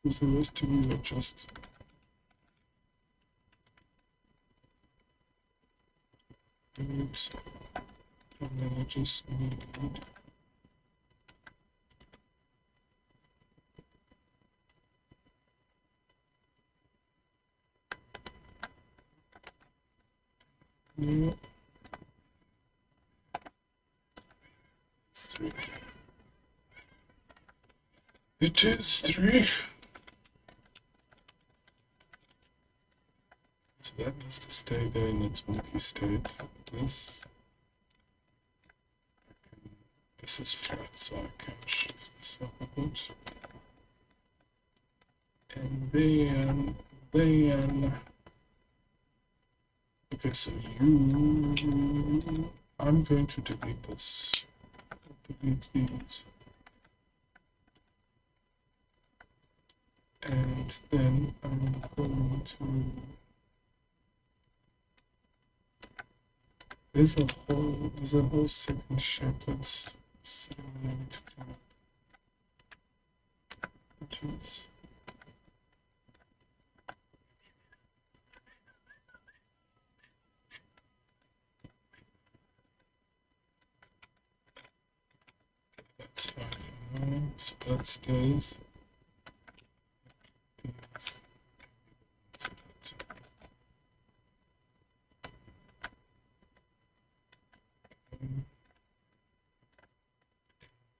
because the rest of you are just right, and then I just need yeah. It's 3. It is 3. So that needs to stay there in its monkey state. This is flat, so I can shift this up a bit. And then okay, so I'm going to delete this. Delete these. And then I'm going to there's a whole second shape that's sitting there. I need to clean up. Which is that's fine for now. So that stays.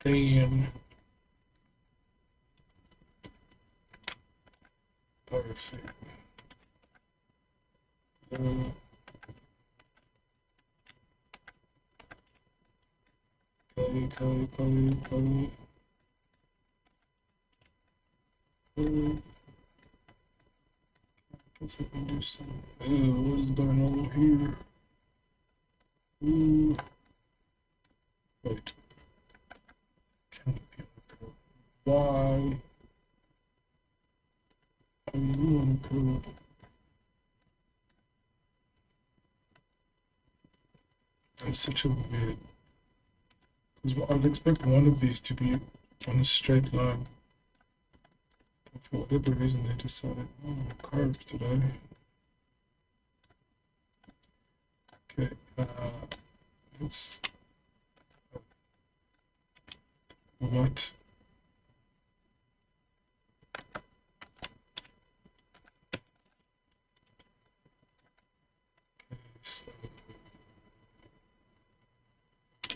Then perfect. Copy. Guess I can do some. What is going on here? Ooh. Wait. Can it be on code? Why are you on code? That's such a weird. Because I'd expect one of these to be on a straight line. But for whatever reason, they decided, oh, I'm curved today. Okay, let's. What? Okay, so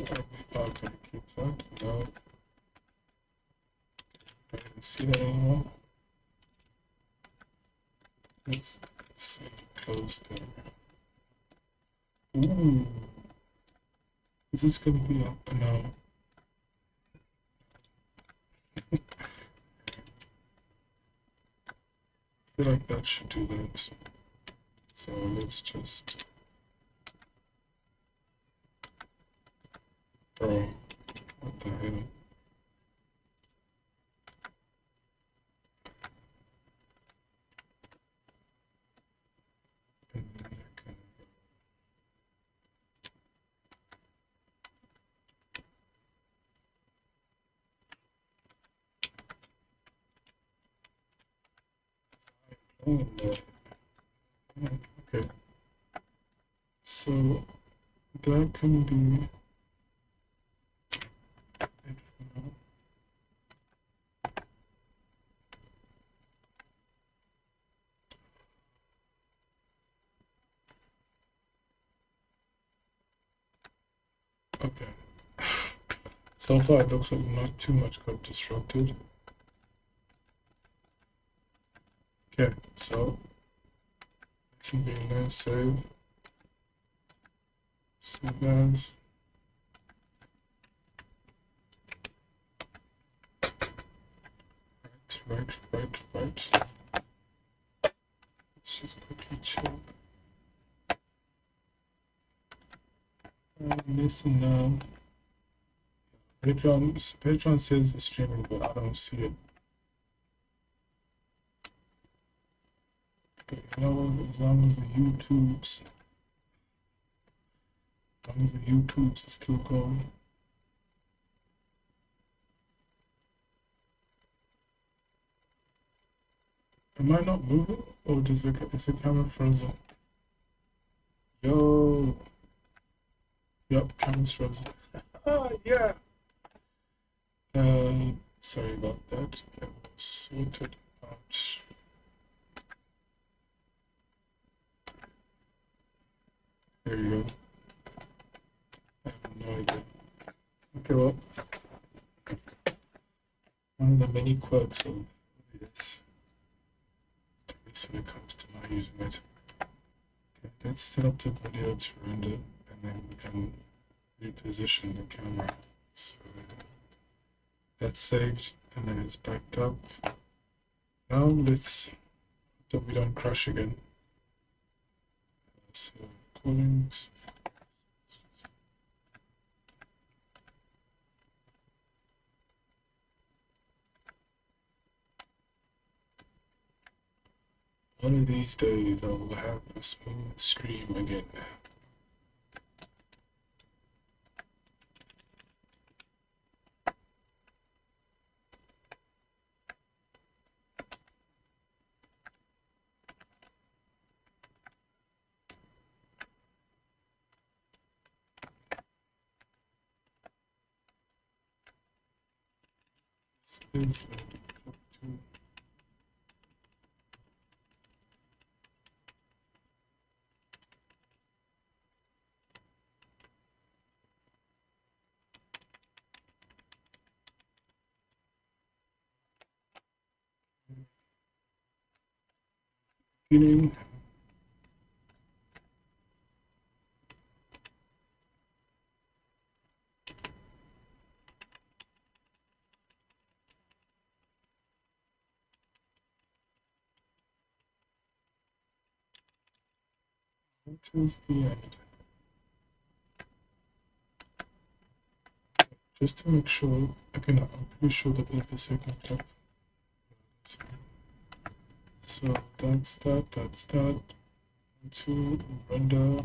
are we going to keep that? No. I didn't see that anymore. Let's see. close there. Ooh. Is this gonna be up? No. I feel like that should do that. So let's just... Bro, what the hell? And then I can okay, so that can be it for now. Okay, so far it looks like not too much got disrupted. Okay, so let's be nice, save as. Right. Let's just quickly check. Listen now. Patreon says it's streaming, but I don't see it. But you know what? As long as the YouTubes is still going. Am I not moving, or is the camera frozen? Yo. Yep, camera's frozen. Yeah. Sorry about that. It was sorted out. There you go. I have no idea. Okay, well, one of the many quirks of this, at least when it comes to not using it. Okay, let's set up the video to render, and then we can reposition the camera. So that's saved, and then it's backed up. Now let's hope that we don't crash again. So callings. One of these days I will have a smooth stream again. This is beginning. What is the end? Just to make sure, again, I'm pretty sure that is the second clip. So that's that. To render.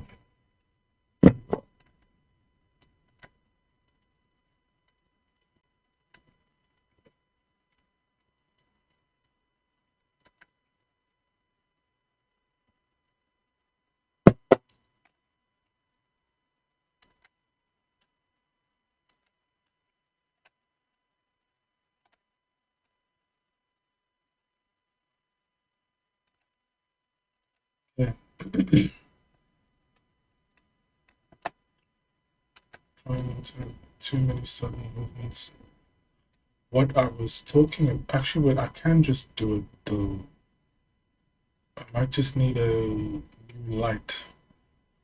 Yeah. Trying not to have too many sudden movements. What I was talking about, actually, what I can just do it though. I might just need a view light.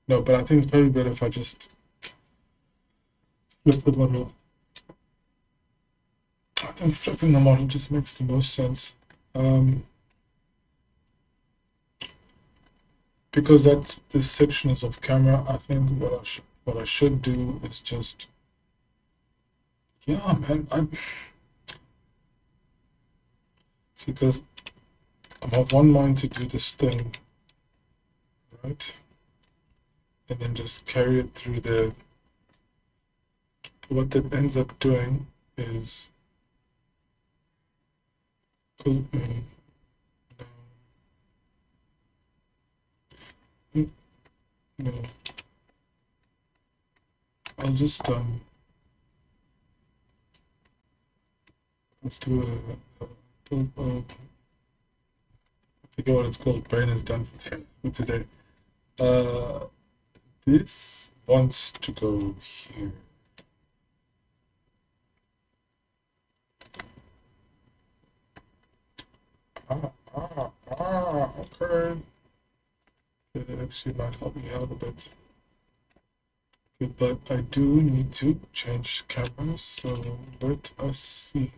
No, but I think it's probably better if I just flip the model. I think flipping the model just makes the most sense. Because this section is off camera, I think what I should do is just, yeah, man, see, because I'm of one mind to do this thing, right, and then just carry it through there. What that ends up doing is, no, I'll just let's do I forget what it's called. Brain is done for today. This wants to go here. Okay. That actually might help me out a bit. Okay, but I do need to change cameras, so let us see.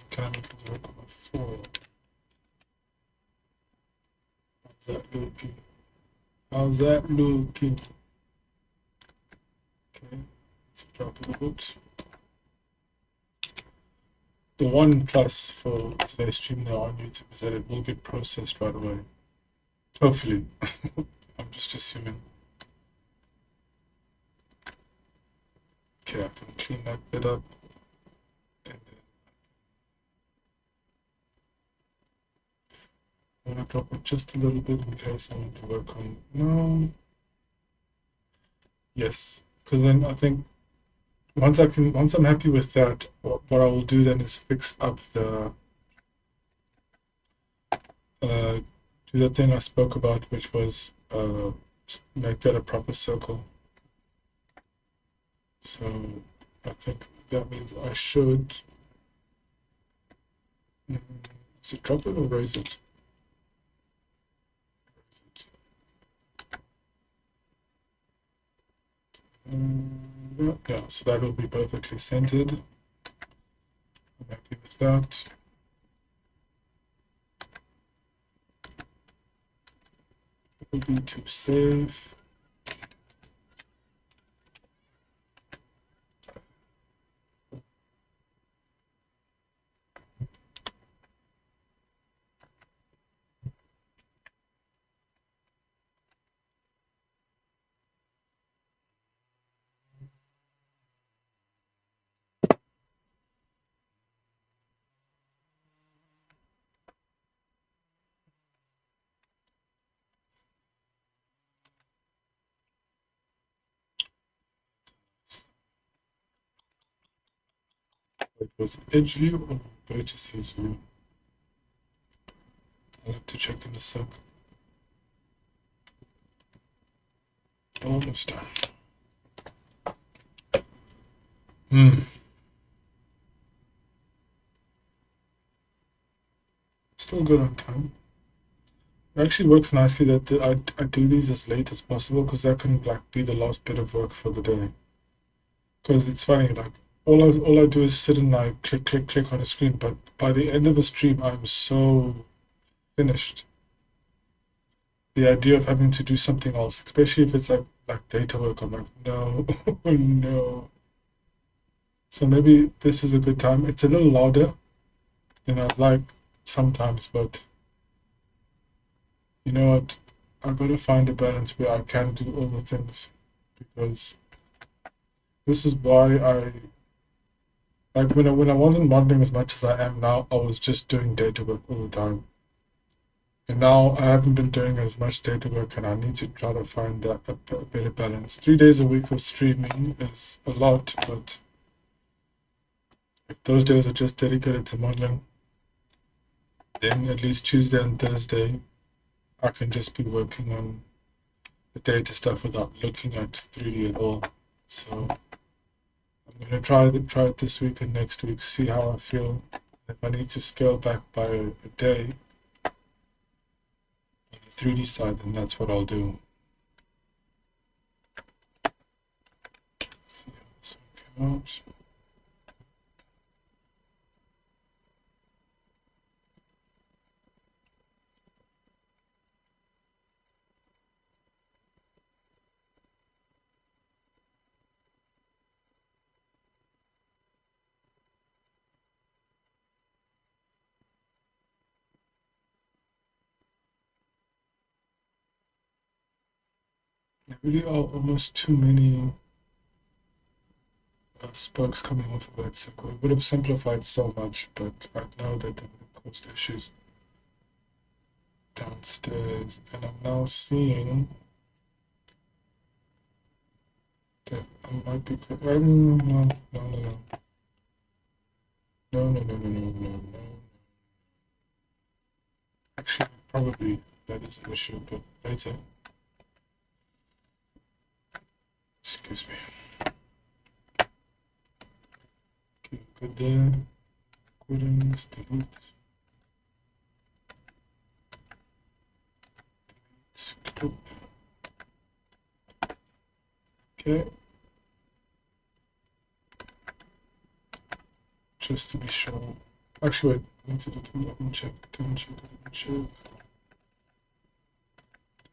Can I make it work on my phone? How's that looking? How's that looking? Okay, let's drop it a bit. The one plus for today's stream now on YouTube is that it will get processed right away. Hopefully. I'm just assuming. Okay, I can clean that bit up. And then I'm going to drop it just a little bit in case I want to work on. No. Yes, because then I think once I'm happy with that, what I will do then is fix up the do that thing I spoke about, which was make that a proper circle. So I think that means I should is it drop it or raise it? Yeah, so that will be perfectly centered. I'm happy with that. It will be to save. It was edge view or vertices view? I'll have to check in a sec. Almost done. Still good on time. It actually works nicely that I do these as late as possible because that can like be the last bit of work for the day. Because it's funny, like all I do is sit and like click on a screen, but by the end of a stream I'm so finished. The idea of having to do something else, especially if it's like data work, I'm like, no, no. So maybe this is a good time. It's a little louder than I'd like sometimes, but you know what? I've got to find a balance where I can do all the things, because this is why I like when I wasn't modeling as much as I am now, I was just doing data work all the time. And now I haven't been doing as much data work, and I need to try to find a better balance. 3 days a week of streaming is a lot, but if those days are just dedicated to modeling, then at least Tuesday and Thursday I can just be working on the data stuff without looking at 3D at all. So I'm going to try it this week and next week, see how I feel. If I need to scale back by a day on the 3D side, then that's what I'll do. Let's see how this one came out. There really are almost too many spokes coming off of that circle. It would have simplified so much, but I know that it would have caused issues downstairs. And I'm now seeing that I might be no. Actually, probably that is an issue, but later. Excuse me. Okay, good there. Quitings, delete. Delete. Okay. Just to be sure. Actually, wait. I need to do double check. I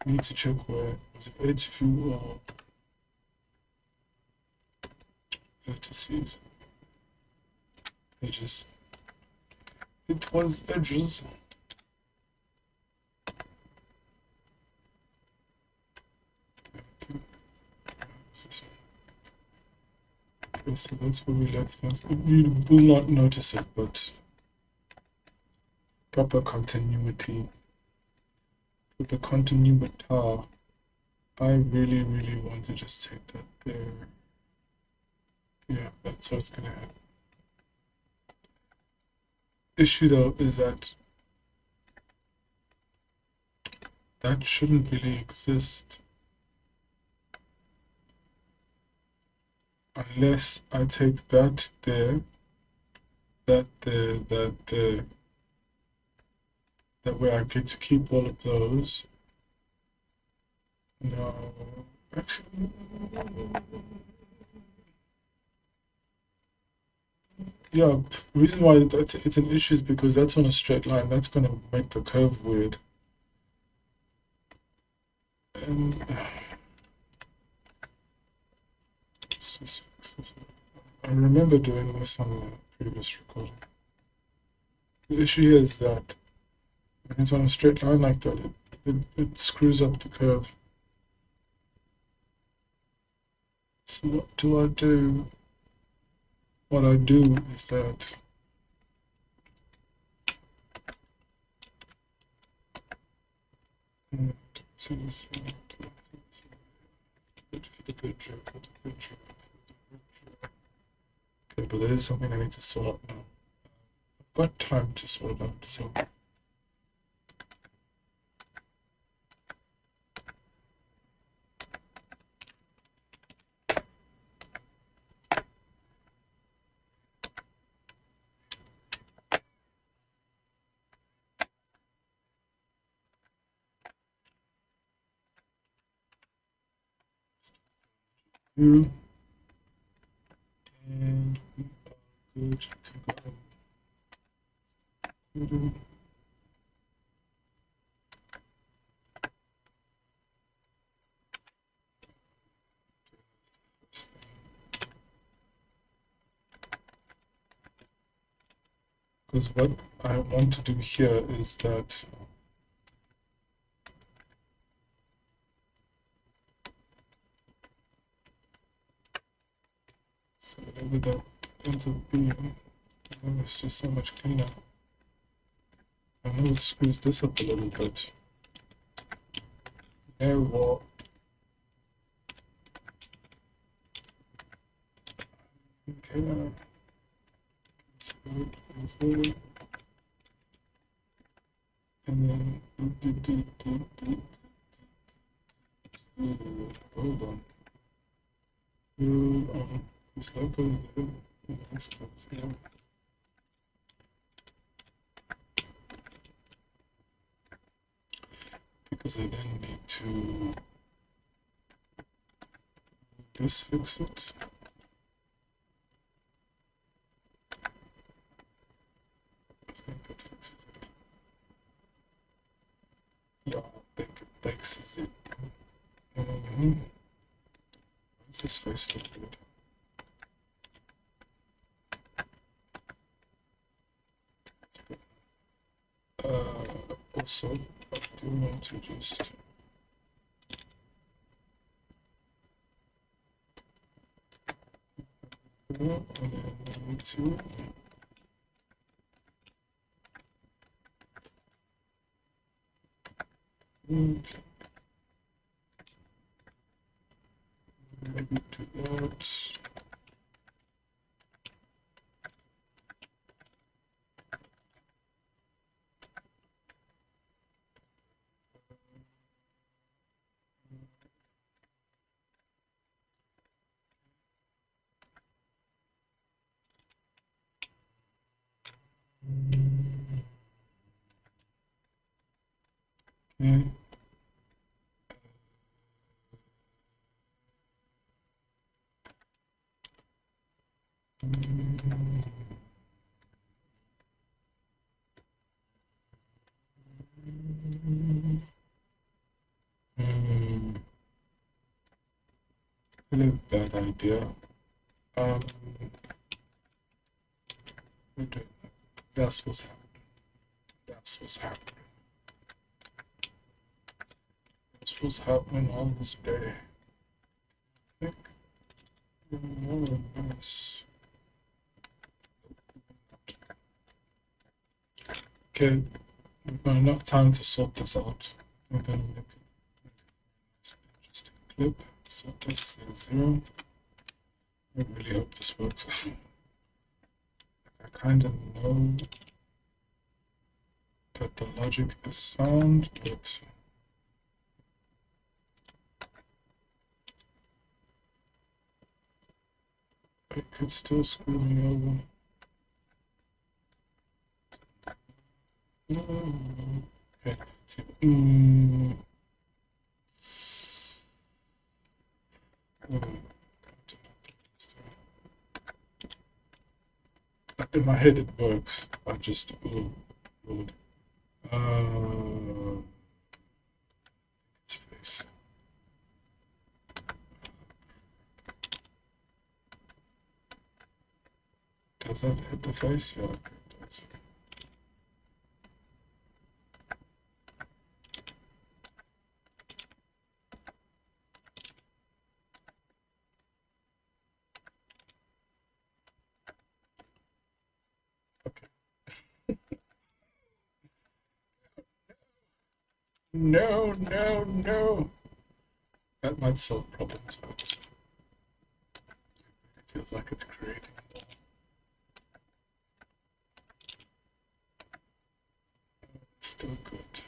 need to check where. Was it edge view or vertices? Edges. It was edges. Okay, so that's where we left things. You will not notice it, but proper continuity. With the continuator, I really want to just take that there. Yeah, that's what's gonna happen. Issue though is that that shouldn't really exist unless I take that there, that there, that there. That way I get to keep all of those. No, actually, yeah, the reason why it's an issue is because that's on a straight line. That's going to make the curve weird. And let's just fix this. I remember doing this on the previous recording. The issue here is that when it's on a straight line like that, it screws up the curve. So what do I do? What I do is that see this the picture. Okay, but there is something I need to sort out now. I've got time to sort it out, so and we are good to go. Because what I want to do here is that so whatever that ends up being, it's just so much cleaner. I know it screws this up a little bit. There, well, okay. And then Hold on. This local is there. This goes here. Because I then need to this fix it. I think that fixes it. Yeah, I think it fixes it. Does this face look good? Also, I do want to just and then I need to maybe do that. Okay. Really bad idea. That's what's happening. That's what's happening. That's what's happening on this day. I think. Nice. Okay, we've got enough time to sort this out. And then we can make a interesting clip. So this is 0. I really hope this works. I kind of know that the logic is sound, but it could still screw me over. No. Okay. See. In my head it works. I just Lord. Its face. Does that hit the face? Yeah, okay, it does. No, no, no. That might solve problems, but it feels like it's creating more. Still good.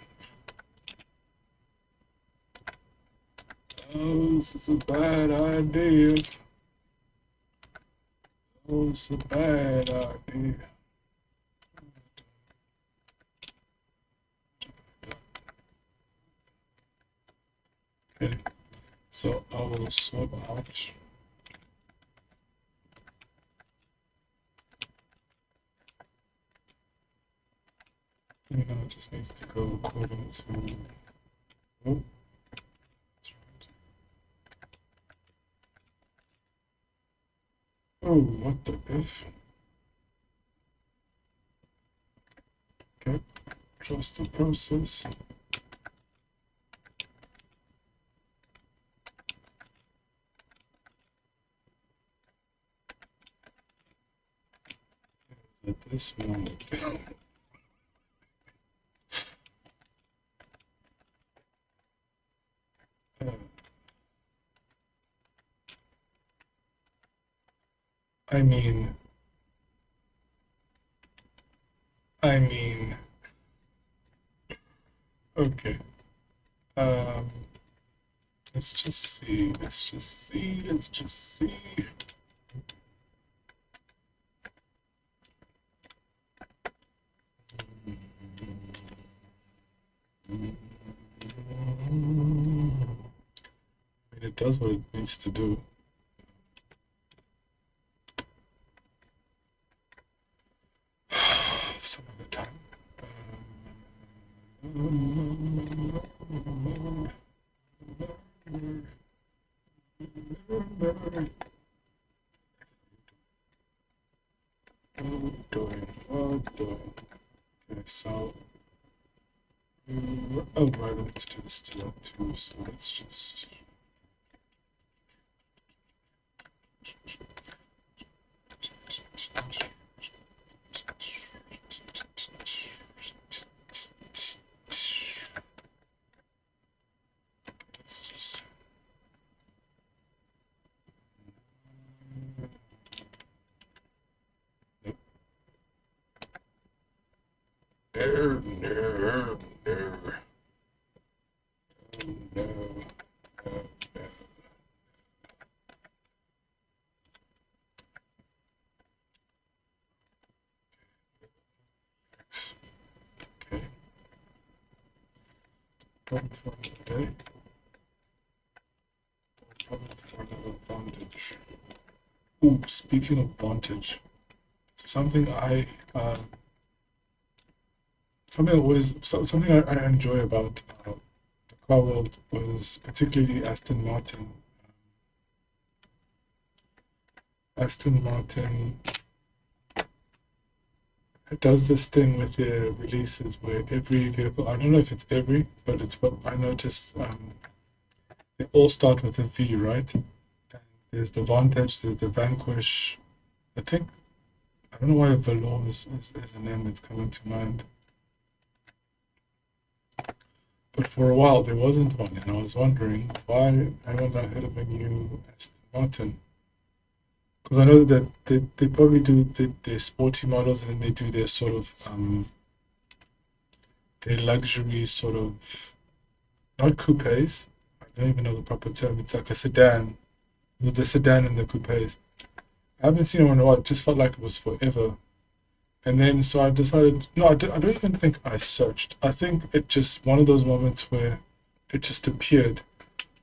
Oh, this is a bad idea. Oh, it's a bad idea. Okay, so I will swap out. And now it just needs to go according to. Oh, that's right. Oh, what the F? Okay, trust the process. At this moment. I mean, Okay. Let's just see. Let's just see. Let's just see. I mean, it does what it needs to do. Some of the time. What doing? Okay, so oh right, let's do this still too. So let's just no. Okay. Problem for today. Problem for another Vantage. Ooh, speaking of Vantage, something something I enjoy about the car world was particularly Aston Martin. Aston Martin does this thing with their releases where every vehicle, I don't know if it's every, but it's what I noticed, they all start with a V, right? And there's the Vantage, there's the Vanquish. I think, I don't know why Velour is a name that's coming to mind. But for a while there wasn't one, and I was wondering why haven't I heard of a new Aston Martin? Because I know that they probably do their sporty models, and then they do their sort of their luxury sort of, not coupes. I don't even know the proper term. It's like a sedan, the sedan and the coupes. I haven't seen one in a while. It just felt like it was forever. And then so I decided, no, I don't even think I searched. I think it just one of those moments where it just appeared.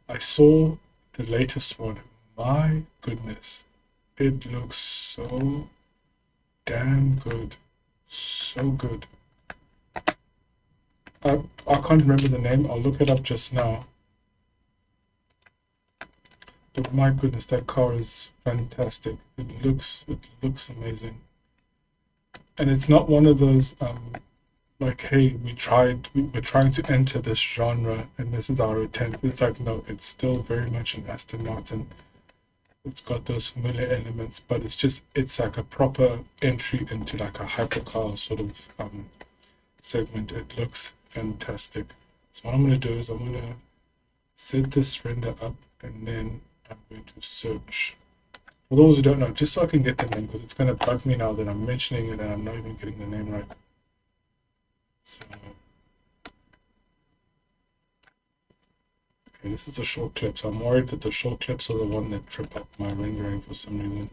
I saw the latest one. My goodness, it looks so damn good. So good. I can't remember the name. I'll look it up just now. But my goodness, that car is fantastic. It looks amazing. And it's not one of those like, hey, we're trying to enter this genre and this is our attempt. It's like, no, it's still very much an Aston Martin. It's got those familiar elements, but it's like a proper entry into like a hypercar sort of segment. It looks fantastic. So what I'm gonna do is I'm gonna set this render up, and then I'm going to search. For those who don't know, just so I can get the name, because it's going to bug me now that I'm mentioning it and I'm not even getting the name right. So, okay, this is a short clip, so I'm worried that the short clips are the one that trip up my rendering for some reason.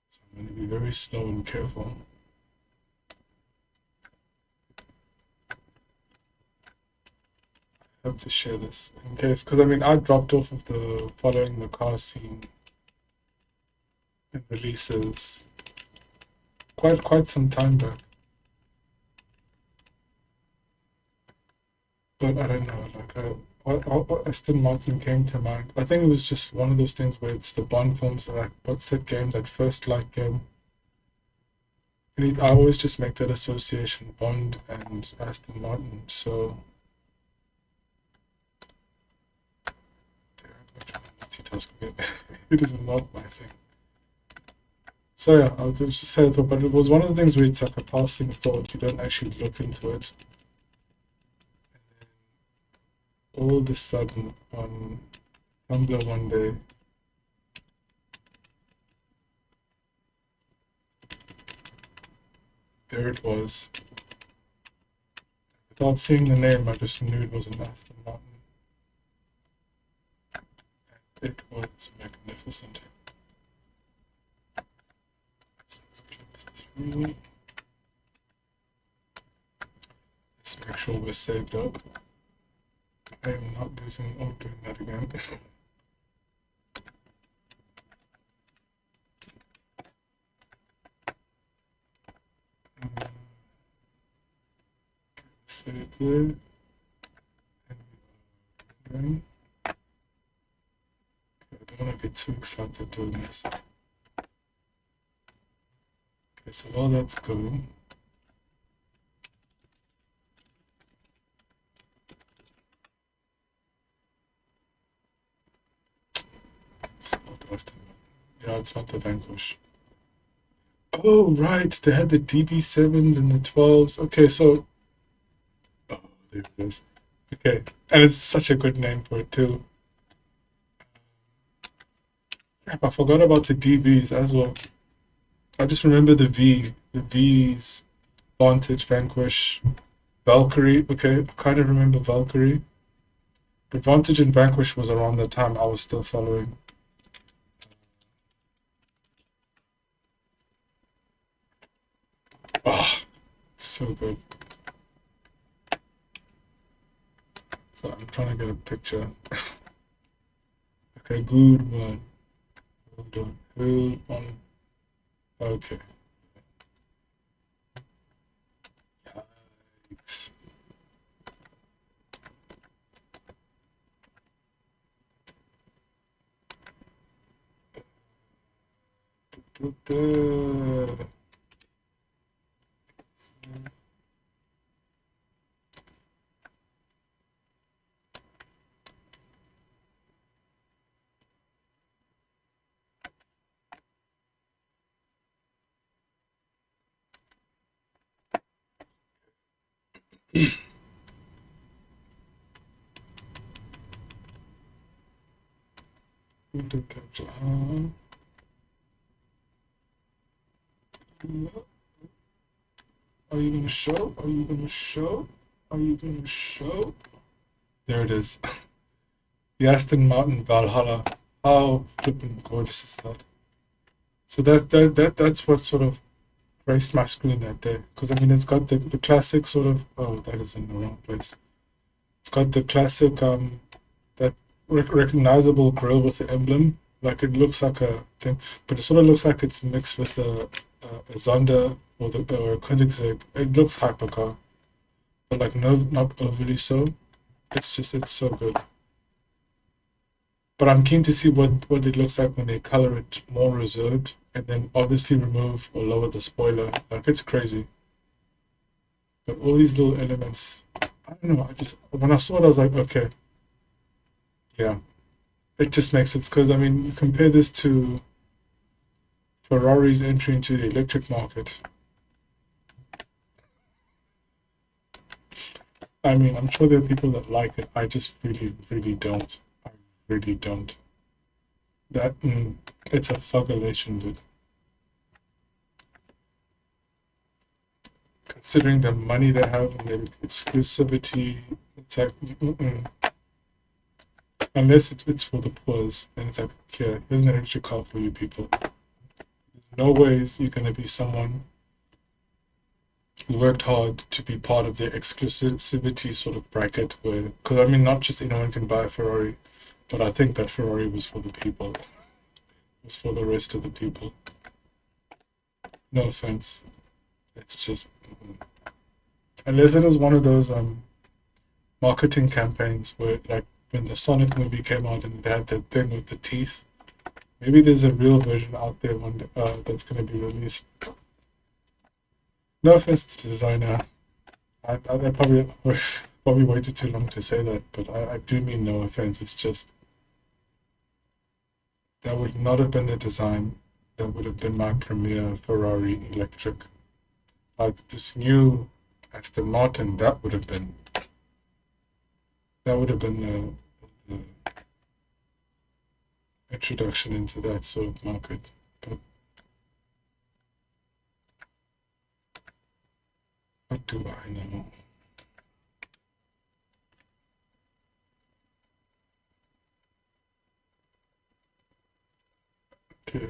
So I'm going to be very slow and careful. I have to share this in case, because I mean, I dropped off of the following the car scene and releases quite some time back. But I don't know, like what Aston Martin came to mind. I think it was just one of those things where it's the Bond films, like what's that game, that First Light game? And I always just make that association, Bond and Aston Martin. So it is not my thing. So yeah, I was just say it, but it was one of the things where it's like a passing thought. You don't actually look into it. All of a sudden on Tumblr one day, there it was. Without seeing the name, I just knew it was an Aston Martin. And it was magnificent. So let's click through. Let's make sure we're saved up. I am not losing or doing that again. Set it there. And okay, I don't want to get too excited doing this. Okay, so while that's going, yeah, it's not the Vanquish. Oh, right, they had the DB7s and the 12s. Okay, so, oh, there it is. Okay, and it's such a good name for it too. Crap, I forgot about the DBs as well. I just remember the V's, Vantage, Vanquish, Valkyrie. Okay, I kind of remember Valkyrie. But Vantage and Vanquish was around the time I was still following. Oh, so good. So I'm trying to get a picture. Okay, good one. Hold on. Okay. Yikes. Capture. Are you gonna show? Are you gonna show? Are you gonna show? There it is. The Aston Martin Valhalla. How flippin' gorgeous is that? So that's what sort of graced my screen that day. Because I mean, it's got the classic sort of. Oh, that is in the wrong place. It's got the classic that recognizable grill with the emblem. Like it looks like a thing, but it sort of looks like it's mixed with a Zonda or a Koenigsegg. It looks hypercar, but like no, not overly so. It's so good. But I'm keen to see what it looks like when they color it more reserved and then obviously remove or lower the spoiler. Like it's crazy. But all these little elements, I don't know. When I saw it, I was like, okay, yeah, it just makes it. Because I mean, you compare this to Ferrari's entry into the electric market. I mean, I'm sure there are people that like it. I just really, really don't. I really don't. That it's a thugulation, dude. Considering the money they have and the exclusivity, it's like unless it's for the poors, and it's like, yeah, here's an electric car for you people. There's no ways you're gonna be someone who worked hard to be part of the exclusivity sort of bracket where, because I mean, not just anyone can buy a Ferrari, but I think that Ferrari was for the people. It was for the rest of the people. No offense. It's just, unless it was one of those marketing campaigns where, like, when the Sonic movie came out and it had that thing with the teeth, maybe there's a real version out there one that's going to be released. No offense to the designer. I probably waited too long to say that, but I do mean no offense. It's just that would not have been the design that would have been my premier Ferrari electric. Like this new Aston Martin, that would have been the introduction into that sort of market. But what do I know? Okay.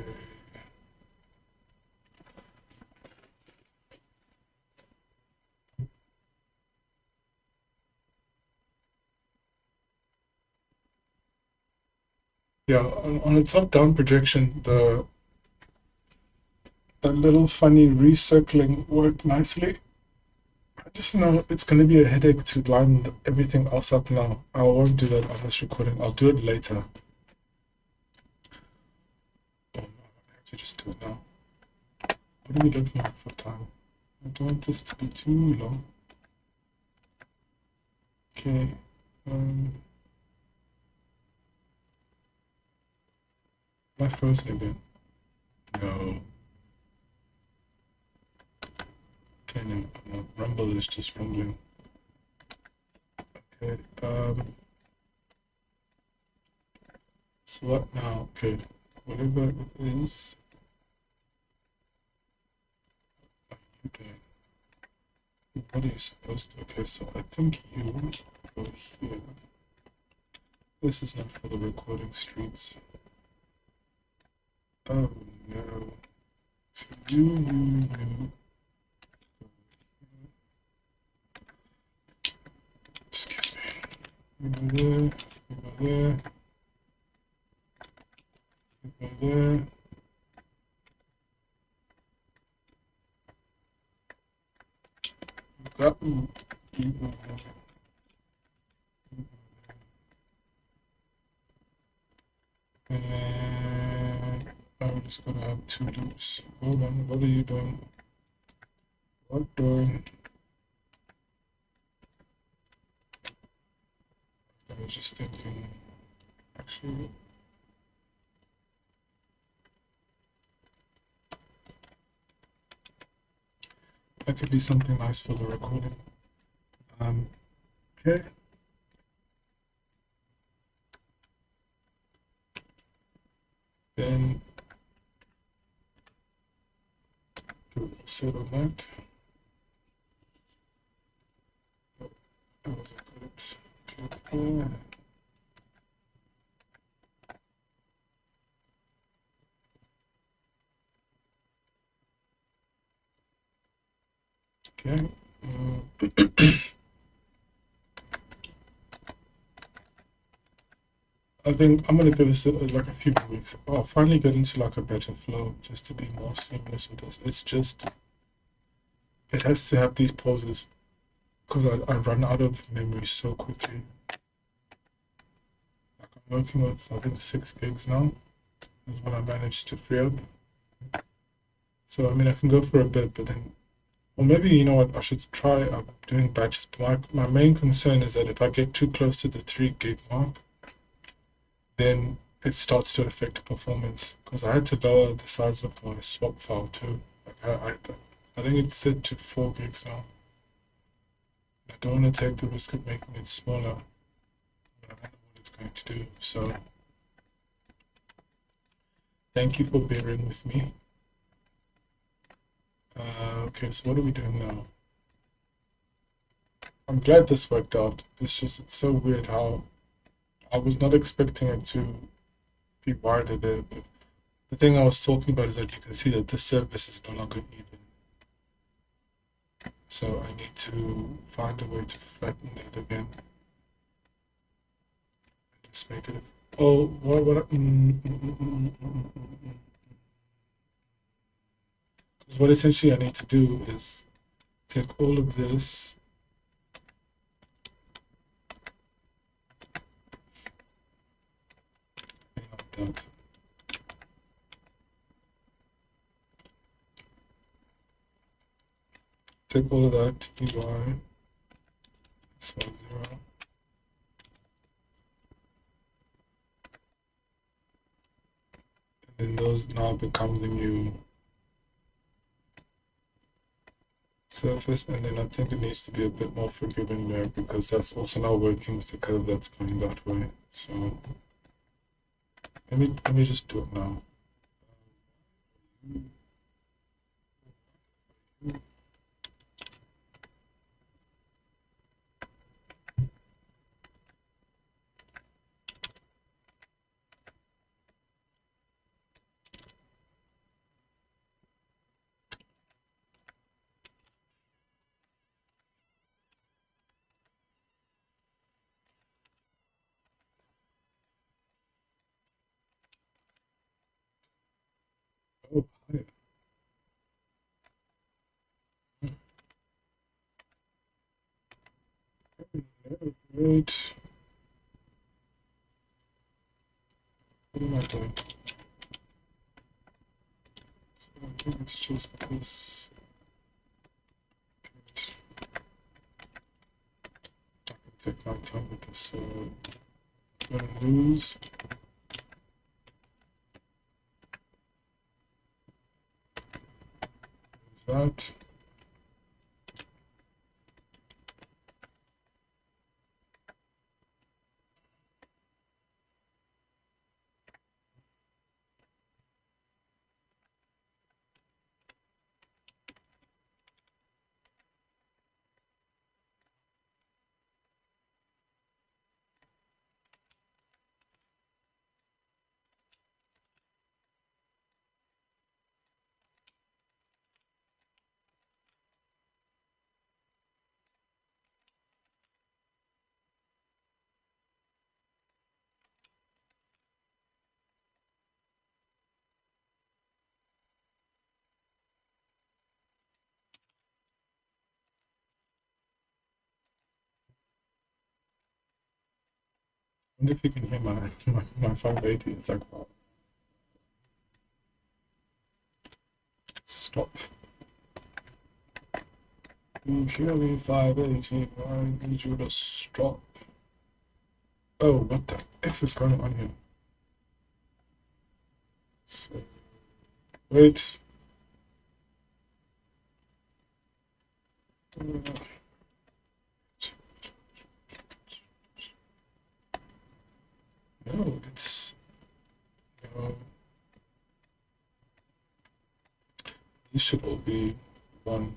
Yeah, on a top-down projection, that little funny recircling worked nicely. I just know it's going to be a headache to line everything else up now. I won't do that on this recording. I'll do it later. Oh no, I have to just do it now. What are we looking at for time? I don't want this to be too long. Okay. Am I frozen again? No. Okay, no. Rumble is just rumbling. Okay. So what now? Okay. Whatever it is. What are you doing? What are you supposed to? Okay, so I think you go here. This is not for the recording streets. Oh no. So you. Excuse me. You go there, you go there, you go there. You got you go there. And then I'm just gonna have two loops. Hold on, what are you doing? What doing? I was just thinking, actually. That could be something nice for the recording. Okay. Then do a set on that. That was a good click there. Okay. I think I'm gonna give this like a few more weeks. I'll finally get into like a better flow just to be more seamless with this. It's just, it has to have these pauses because I run out of memory so quickly. Like I'm working with, I think 6 gigs now is what I managed to free up. So I mean, I can go for a bit, but then, or maybe, you know what, I should try doing batches. But my main concern is that if I get too close to the 3 gig mark, then it starts to affect performance because I had to lower the size of my swap file too. Like I think it's set to 4 gigs now. I don't want to take the risk of making it smaller, but I don't know what it's going to do. So thank you for bearing with me. Okay, so what are we doing now? I'm glad this worked out. It's just, it's so weird how I was not expecting it to be wider there, but the thing I was talking about is that you can see that this surface is no longer even. So I need to find a way to flatten it again. Just make it. Oh, what? Because what essentially I need to do is take all of this. That. Take all of that, EY, XY0. And then those now become the new surface, and then I think it needs to be a bit more forgiving there because that's also now working with the curve that's going that way. So let me just do it now. Oh, hi. Wait. What am I doing? So I think it's just this. Good. I can take my time with this. So I'm gonna lose. That. I wonder if you can hear my 580. It's like, wow. Stop. You hear me 580? I need you to stop. Oh, what the F is going on here? So, wait. No, it's no. These should all be one.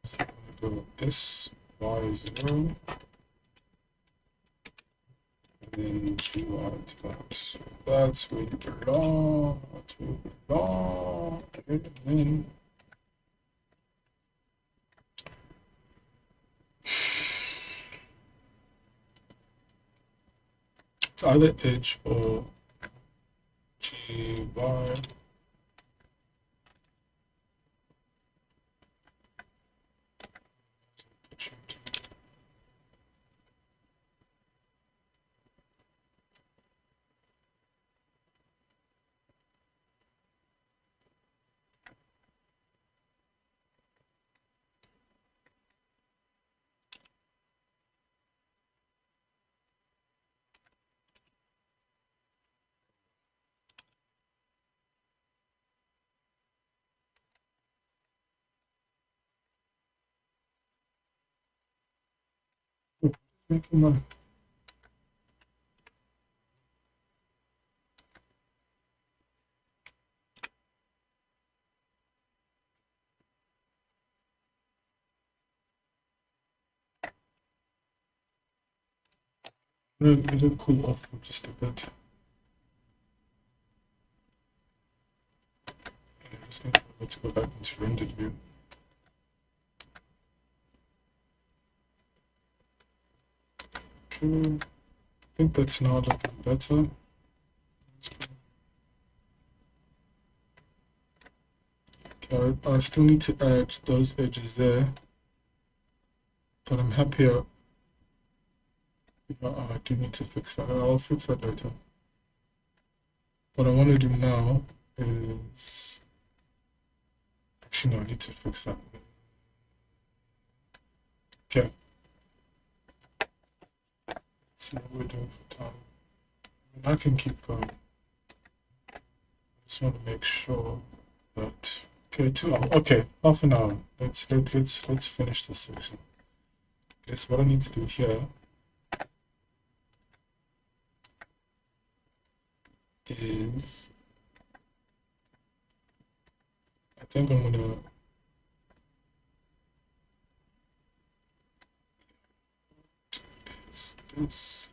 So I'm gonna go S Y 0 and then G Y to that. So that's where you belong. That's where you belong. Okay, and then it's either H or G Y. Making my let it cool off for just a bit. I just need to go back into rendered view. Okay, I think that's now looking better. Okay, I still need to add those edges there, but I'm happier. I do need to fix that. I'll fix that later. What I want to do now is actually no, I need to fix that. Okay. Let's see what we're doing for time. I mean, I can keep going. I just want to make sure that okay, 2 hours. Okay, half an hour. Let's finish this section. Okay, so what I need to do here is I think I'm gonna is this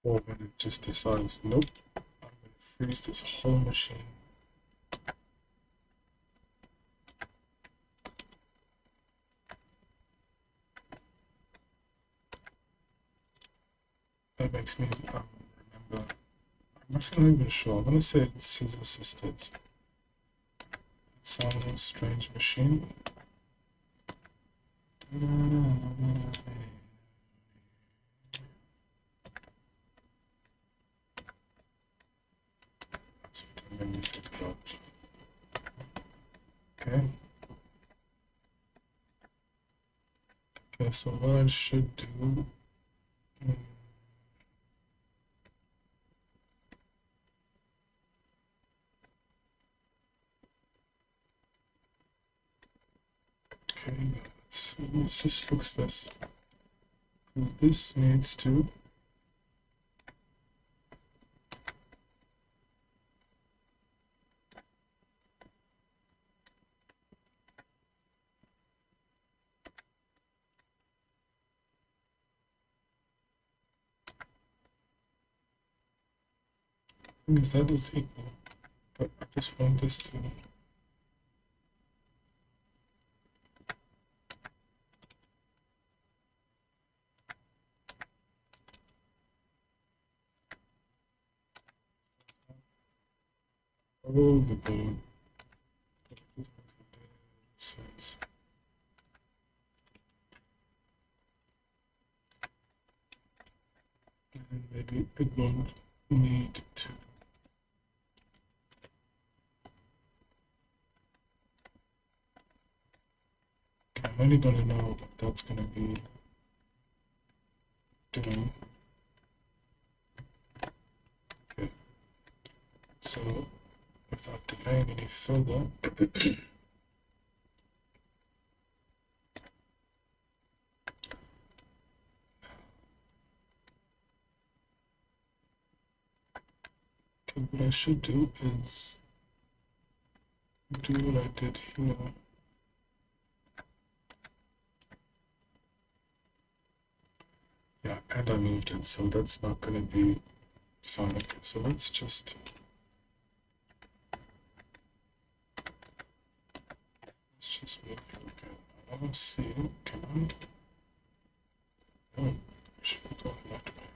or when it just decides, nope, I'm going to freeze this whole machine. That makes me remember. I'm actually not even sure. I'm going to say it's Scissor Sisters. It sounds a strange machine. That's what I'm going to think about. Okay. Okay, so what I should do. Okay, let's just fix this. Because this needs to. Is that is equal, but I just want this to. Oh, the board. Sense. And maybe it won't need to. Okay, I'm only going to know what that's going to be doing. Okay, so without delaying any further, okay, what I should do is do what I did here. Yeah, and I moved it, so that's not going to be fine. Okay, so let's just move it. Okay, I don't see it. Can I? Oh, should we go that way?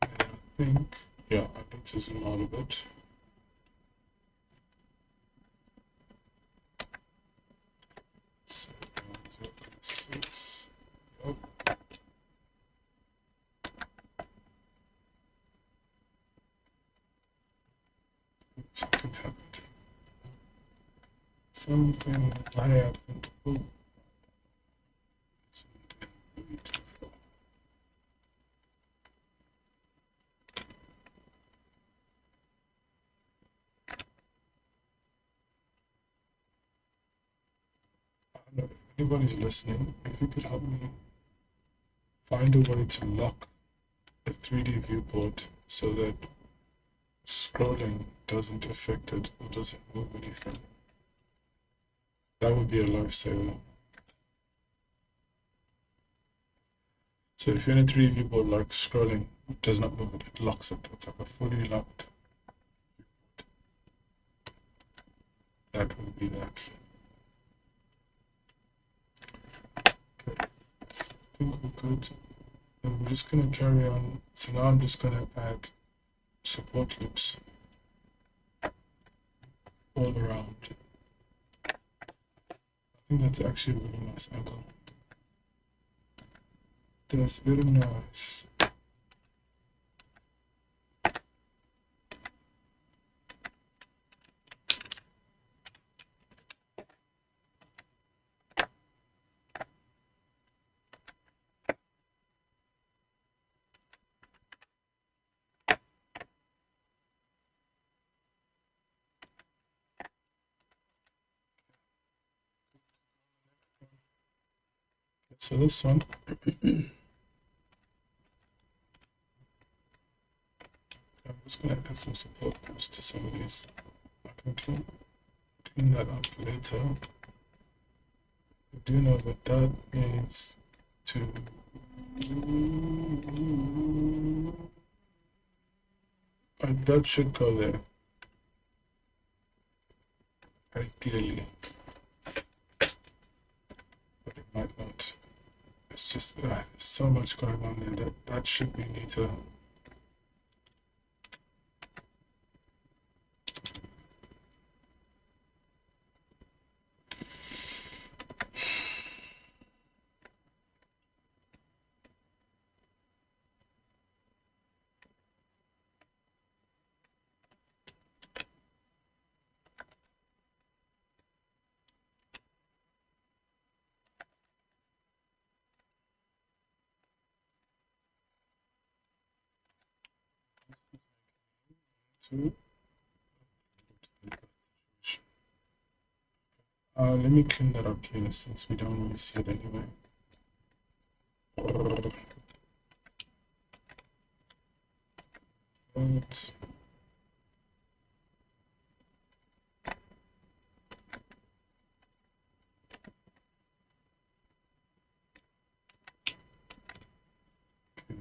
I think, yeah, I need to zoom out a bit. So, 0.6. Oh. Something's happened. Something happened. Oh. If anybody's listening, if you could help me find a way to lock a 3D viewport so that scrolling doesn't affect it or doesn't move anything, that would be a lifesaver. So if you're in a 3D viewport, like scrolling does not move it, it locks it. It's like a fully locked viewport. That would be that. Okay, so I think we're good. And we're just going to carry on. So now I'm just going to add support loops all around. I think that's actually a really nice angle. That's very nice. So this one, I'm just going to add some support groups to some of these. I can clean that up later. I do know that that needs to that should go there ideally, but it might not. It's just there's so much going on there that should be neater. Let me clean that up here since we don't really see it anyway. Right.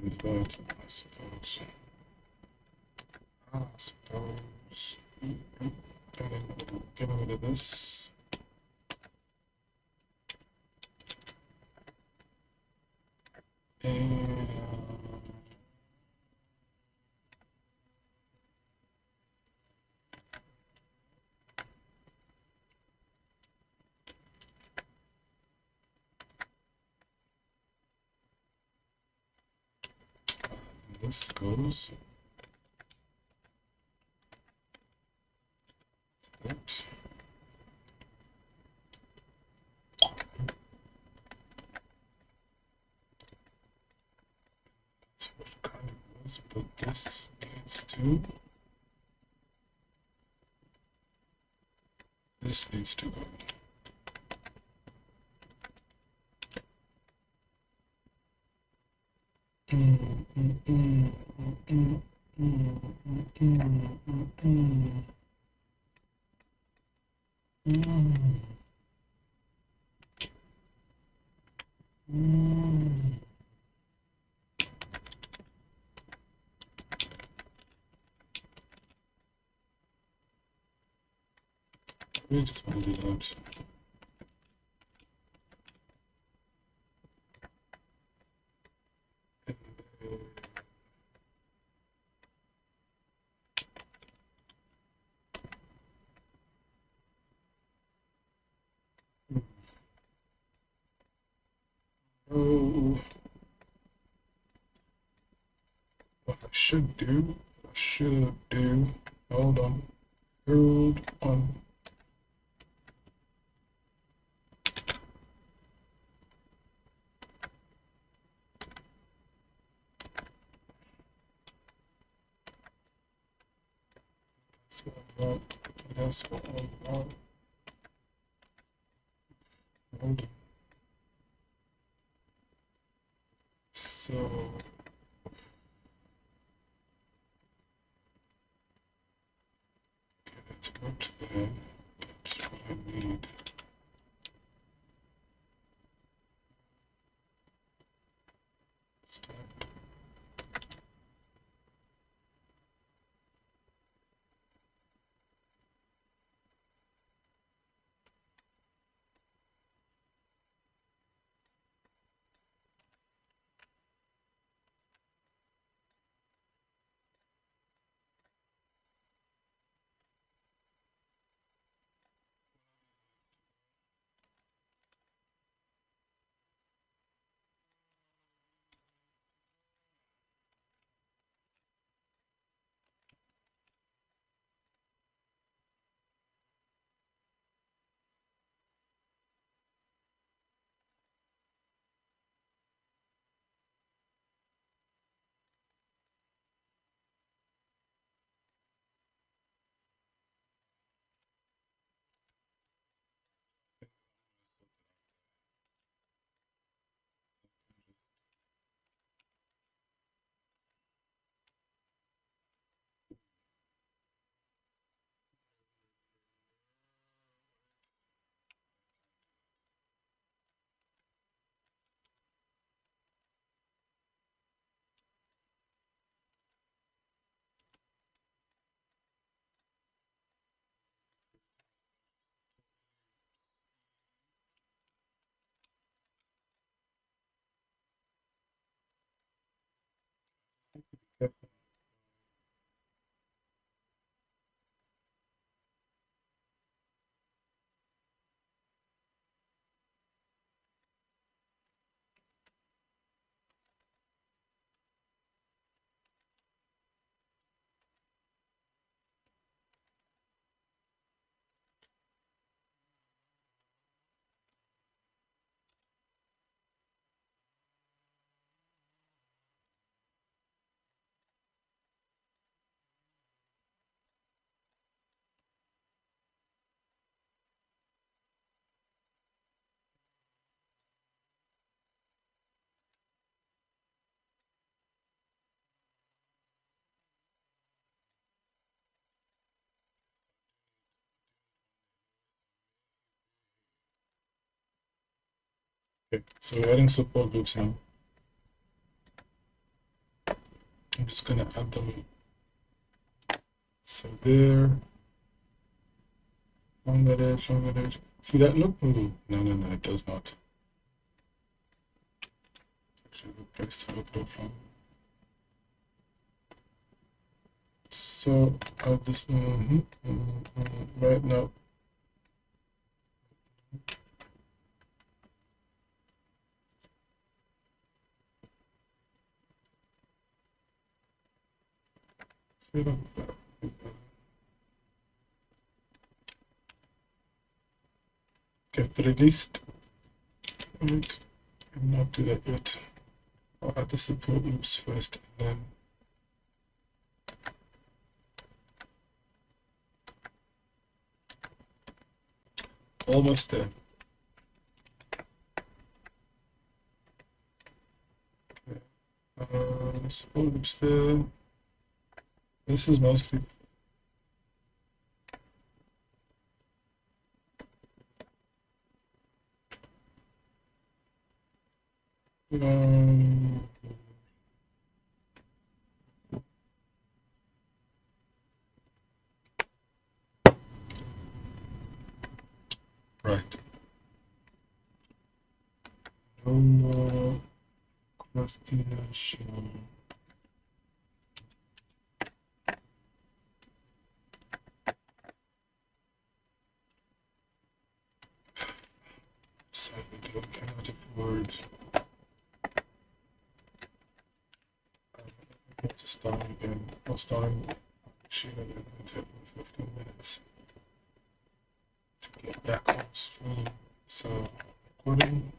Is that, I suppose. Getting rid of this. And this goes that. That's what it kind of was, but this needs to. This needs to go. We just want to do that. Oh, what I should do, hold on. That's what I want. Hold on. So okay, that's worked there. That's what I need. Stop. Careful. Okay, so we're adding support loops now. I'm just gonna add them. So there, on that edge, on that edge. See that loop? Ooh, no, it does not. Actually, the place to look it up from. So this right now. Okay, but at least wait, I'm not do that yet. I'll add the support loops first and then almost there. Okay. Support loops there. This is mostly right. No more procrastination. Side video cannot afford. I'm going to start again. I'll start machine again. It's taking 15 minutes to get back on stream. So recording.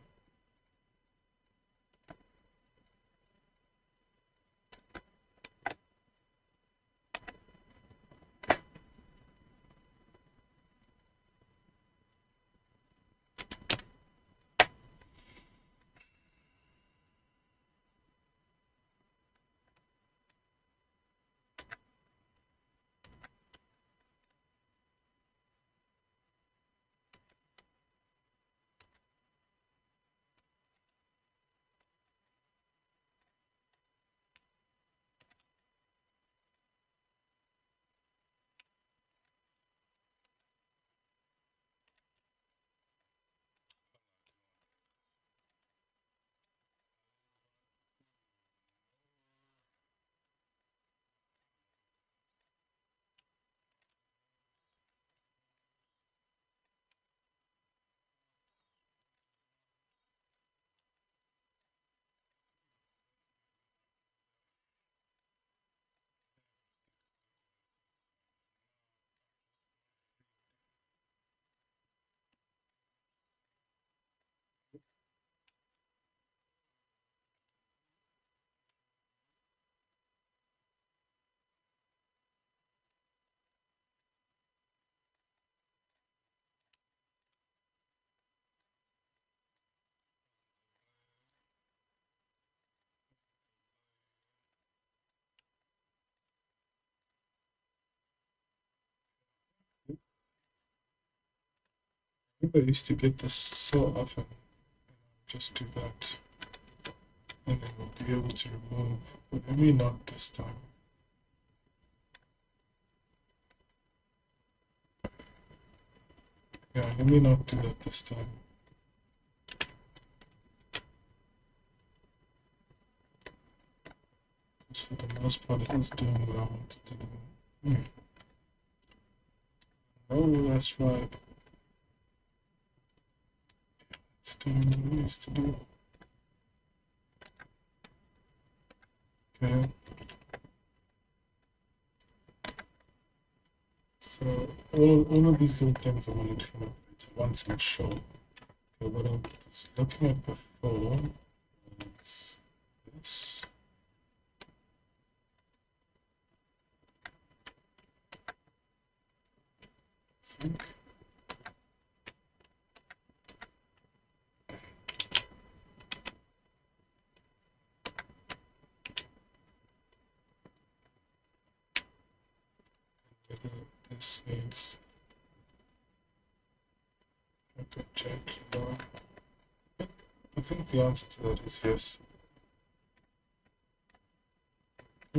I think I used to get this so often. Just do that. And then we'll be able to remove, but maybe not this time. Yeah, let me not do that this time. for the most part, it is doing what I want it to do. Oh, that's right. It's doing what it needs to do. Okay. So all of these little things I want to clean up later once I'm sure. Okay, what I was looking at before was this. I think. Whether this needs a good check. I think the answer to that is yes. I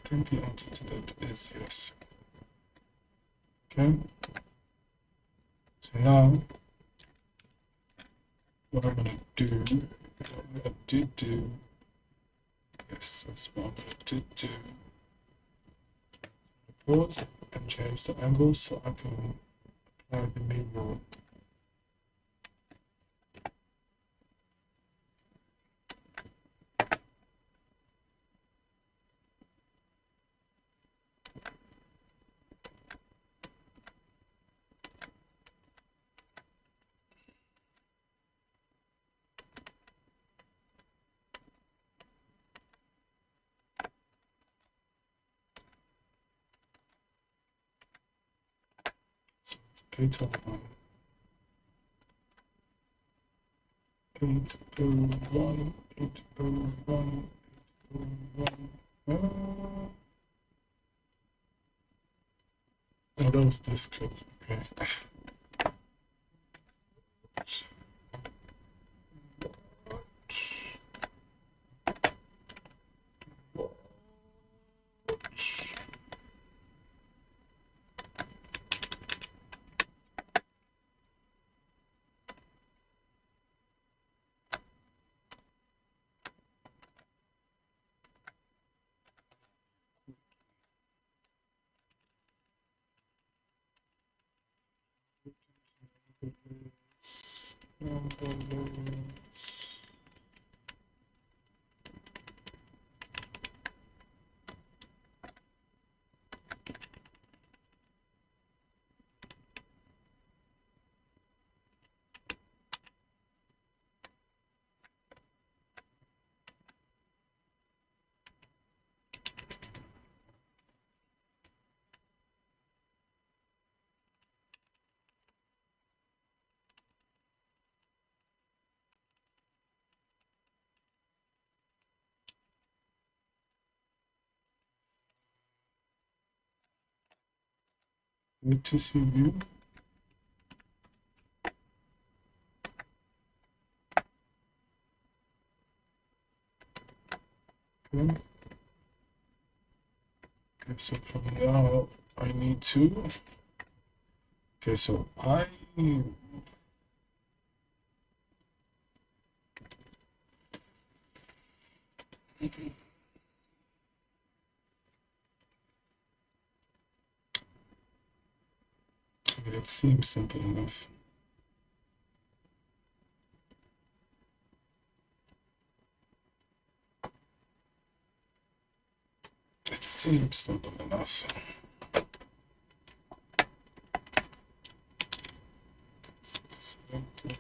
think the answer to that is yes. Okay. So now, what I'm going to do, what I did do, yes, that's what I did do. Pause and change the angle so I can apply the new rule. So it's 801. 801, 801, 801. Oh, that was this clip. Okay. UTC view. Okay. Okay, so from now I need to. Okay, so it seems simple enough. It seems simple enough. Selected.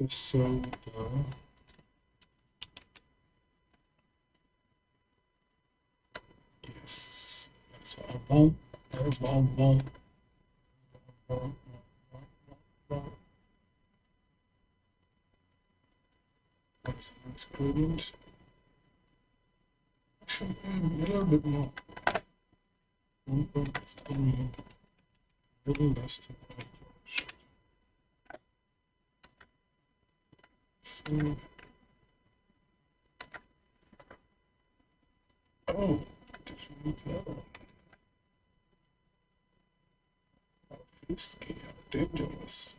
just so the yes, that's what I want. That is what I want. That's a nice gradient. Actually, a little bit more. A little less than I thought it should. So, oh, did you need the other one? Oh, Frisky, how dangerous.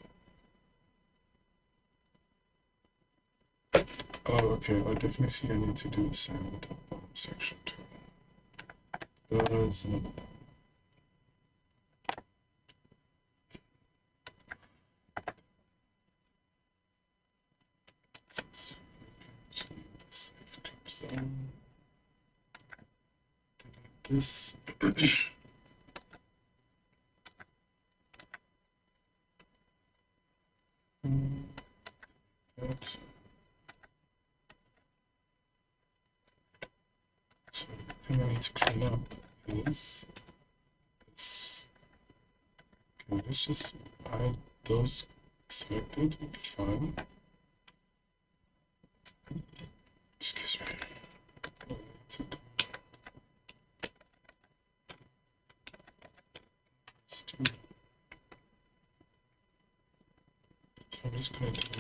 Oh, okay, I definitely see I need to do the same with the bottom section too. There's another one. Let's to the safe clip zone. Delete this. That. So the thing I need to clean up is this. Okay, let's just hide those selected. Fine. Excuse me. So I'm just going to do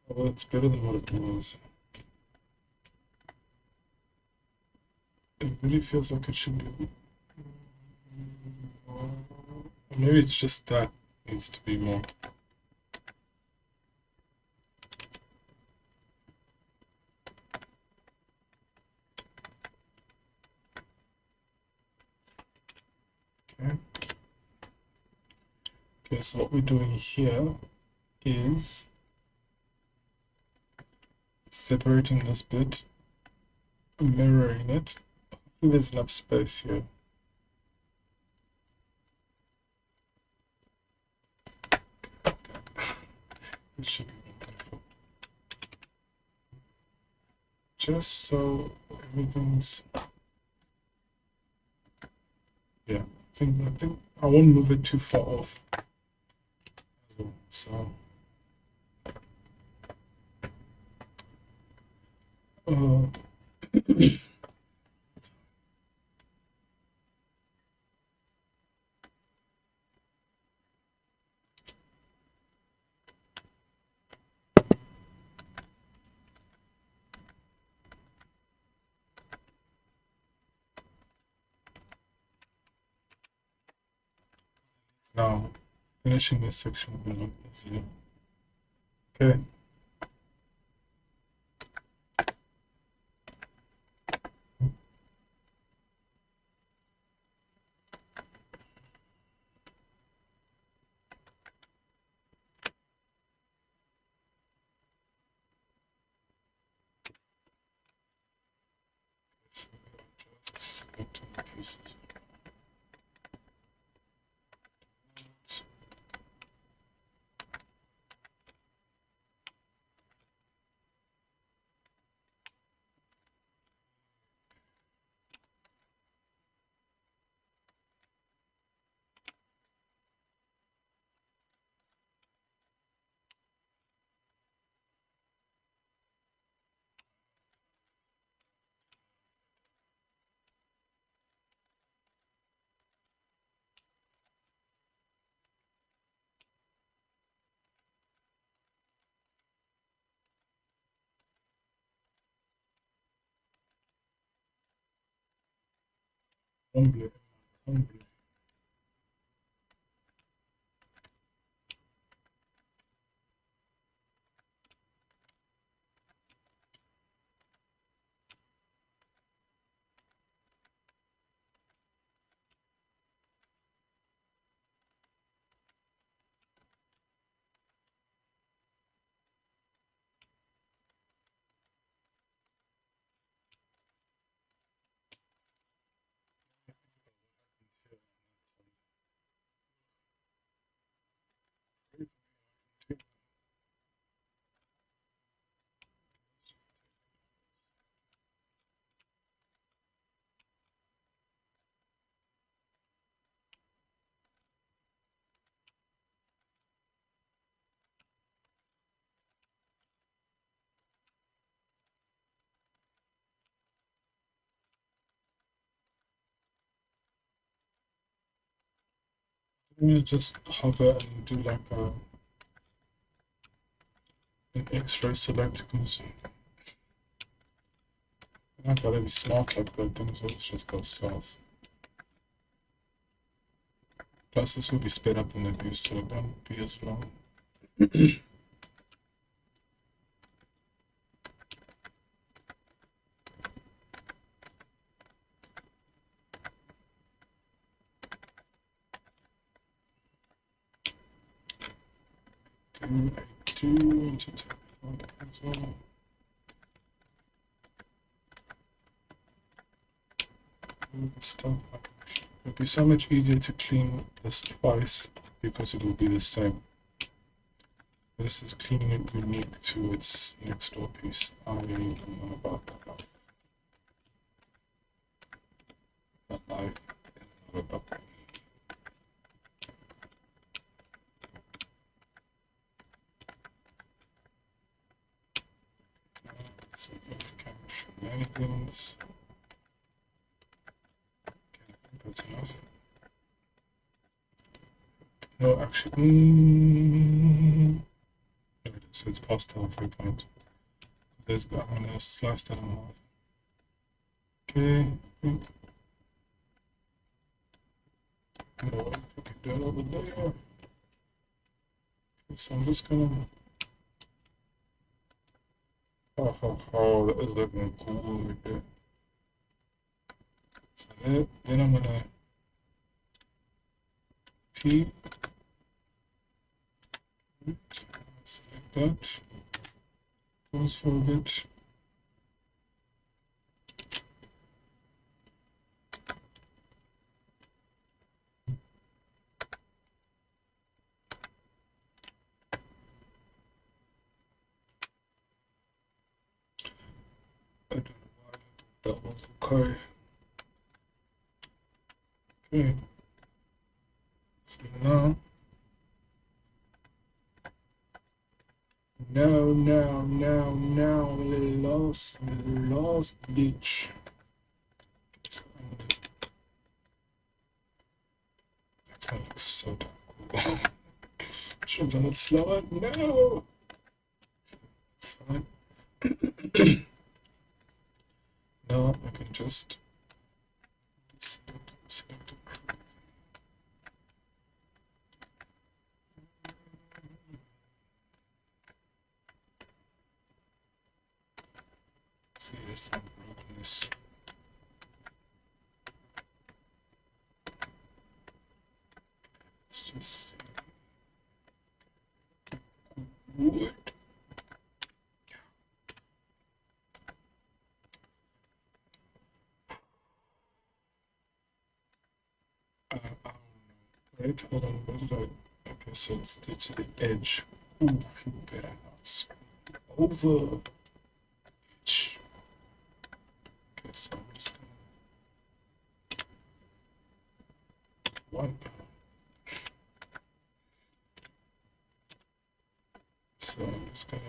well, it's better than what it was. It really feels like it should be. Maybe it's just that needs to be more. Okay. Okay, so what we're doing here is separating this bit, mirroring it. There's enough space here. It should be wonderful. Just so everything's, yeah. I think I won't move it too far off. So now finishing this section will be a lot easier. Okay. So just selecting the pieces. Humbly. I'm gonna just hover and do like an X-ray select because I don't gotta be smart like that, things will just go south. Plus this will be sped up in the view, so it won't be as long. I do want to take that as well. Stuff. It would be so much easier to clean this twice because it will be the same. This is cleaning it unique to its next door piece. I don't know about that life. That life is not about me. So if camera shenanigans. Okay, I think that's enough. No, actually, there it is. It's past the halfway point. There's, I'm gonna slice that in half. Okay. No, I can do it over there. Okay, so I'm just gonna. Oh, that is looking cool right there. So then I'm gonna P. Select that. Pause for a bit. I don't know why that was okay. Okay. So now. No, lost bitch. So that's gonna look so damn cool. Should have done it slower. No! That's fine. Now I can just select a crazy. See this unbrokenness. Let's just see. Wood. Right, hold on, what did I? Okay, so it's to the edge. Ooh, you better not screw over. Itch. Okay, so I'm just gonna. One. So I'm just gonna.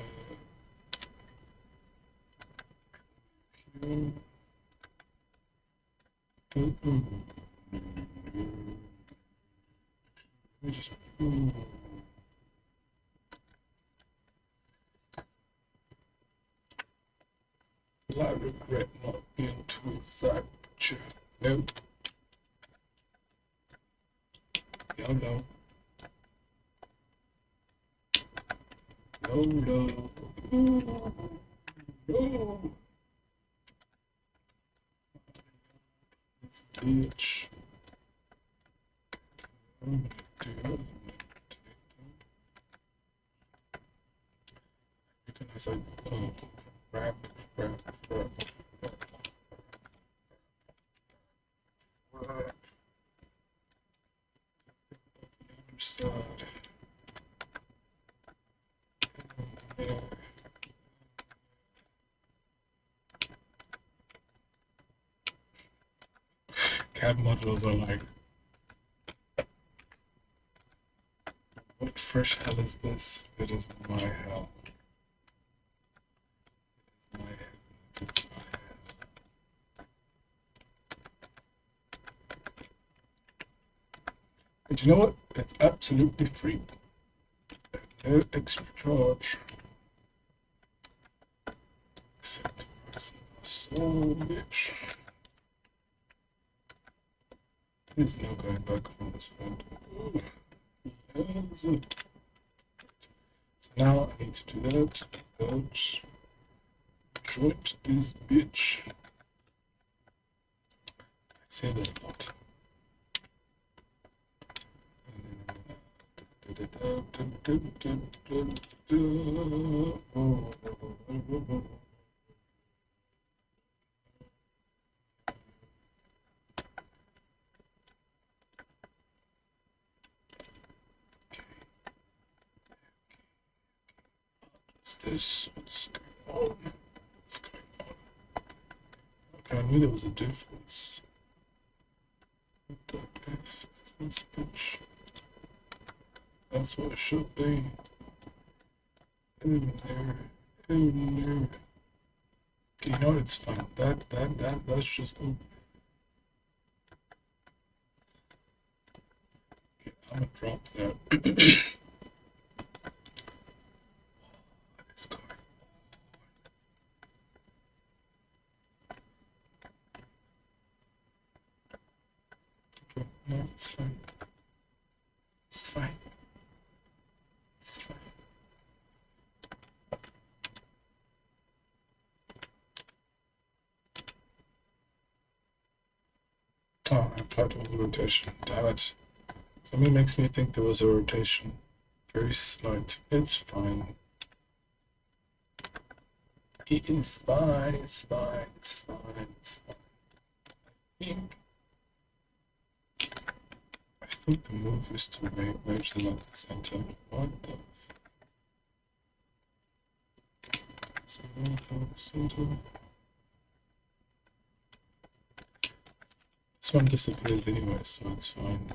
Here. Let me just. I regret not being too exact. Nope. No. This bitch. Recognize I grab. Side. Yeah. CAD modules are like, what fresh hell is this? It is my hell. It is my hell. It is my hell. And you know what? It's absolutely free. No extra charge. Except so bitch. There's no going back from this point. Yes. So now I need to do that. Joint this bitch. I say that a lot. What's this? What's going on? What's going on? Okay, I knew there was a difference. What the F is this bitch? That's what it should be. In there. In there. Okay, you know it's fine. That's just. Oh. Okay, I'm gonna drop that. What is going on? Okay, no, it's fine. It's fine. It's fine. Oh, I applied all the rotation. Damn it. Something makes me think there was a rotation. Very slight. It's fine. It is fine. It's fine. It's fine. It's fine. I think the move is to wedge them at the center. What the center. This one disappeared anyway, so it's fine.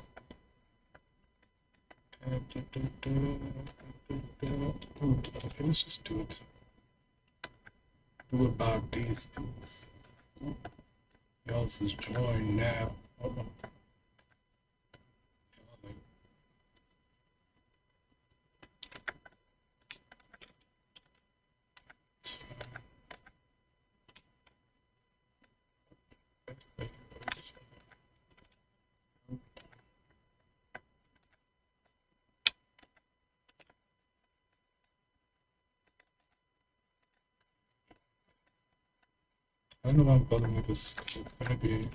Okay, let's just do it. Do about these things. Y'all's is join now. I don't know why I'm bothering with this, because it's going to be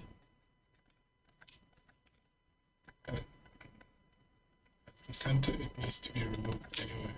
at the center, it needs to be removed anyway.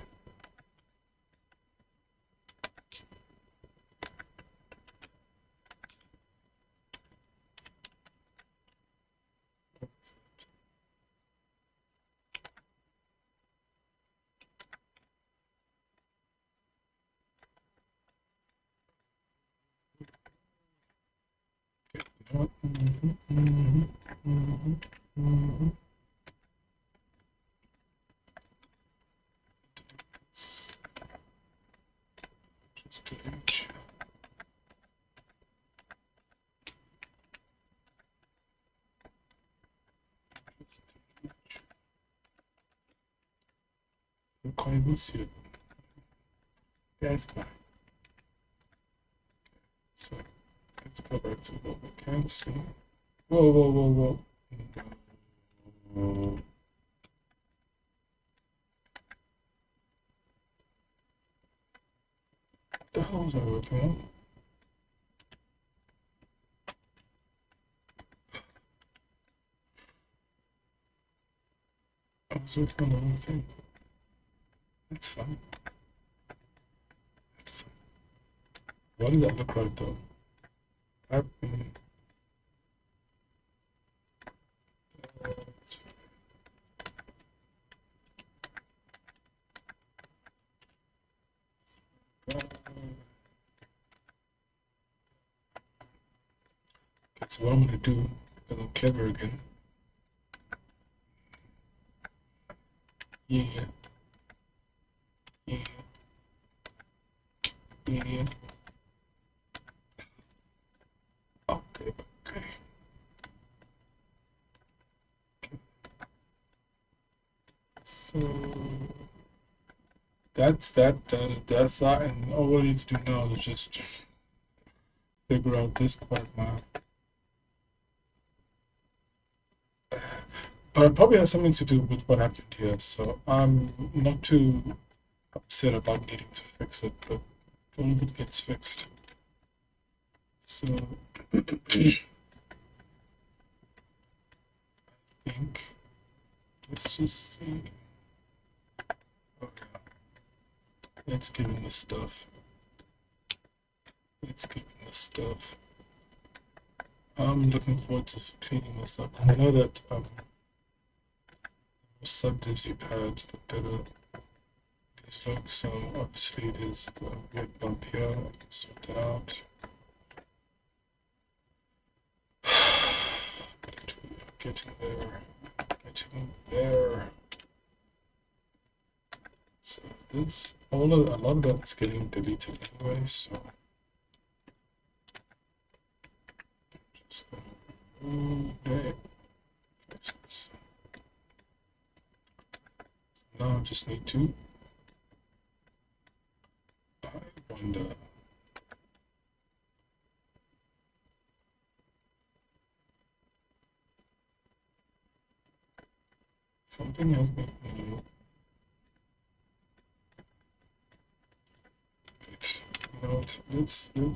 Just delete. You can't even see it. Yes, bye. So let's go back to what we can see. Whoa, whoa, whoa, whoa. No. What the hell was I working on? I was working on the wrong thing. That's fine. That's fine. What does that look like though? That's what I'm gonna do, because I'm clever again. Yeah. Yeah. Yeah. Okay, okay. that's that. That's that. And all I need to do now is just figure out this part now. But it probably has something to do with what happened here. So I'm not too upset about needing to fix it, but all of it gets fixed. So I think let's just see. Okay, let's give him the stuff. Let's give him the stuff. I'm looking forward to cleaning this up. I know that the more subdivs you add, the better these look. So obviously there's the red bump here. I can sort that out. Getting there. Getting there. So this, a lot of that's getting deleted anyway. So just gonna remove that. Now I just need to. I wonder. Something has been. You know what? Let's. I'm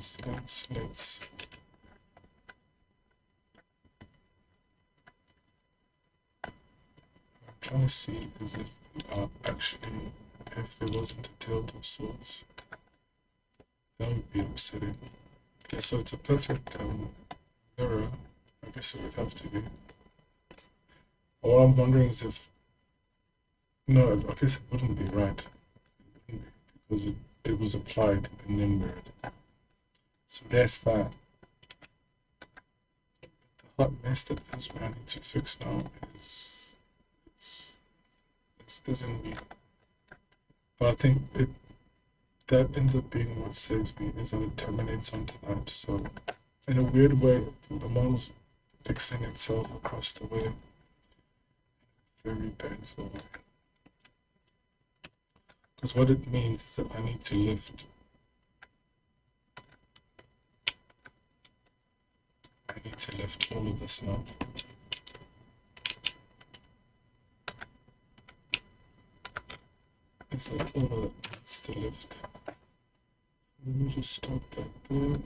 trying to see as if actually, if there wasn't a tilt of sorts, that would be upsetting. Okay, so it's a perfect mirror. I guess it would have to be. All I'm wondering is if no, I guess it wouldn't be right. It wouldn't be because it was applied and then mirrored. So that's fine. The hot mess that is what I need to fix now is isn't me. But I think that ends up being what saves me, is that it terminates on tonight. So in a weird way, the model's fixing itself across the way. Very painful way. Because what it means is that I need to lift. I need to lift all of this now. It's like all of it needs to lift. Let me just stop that there.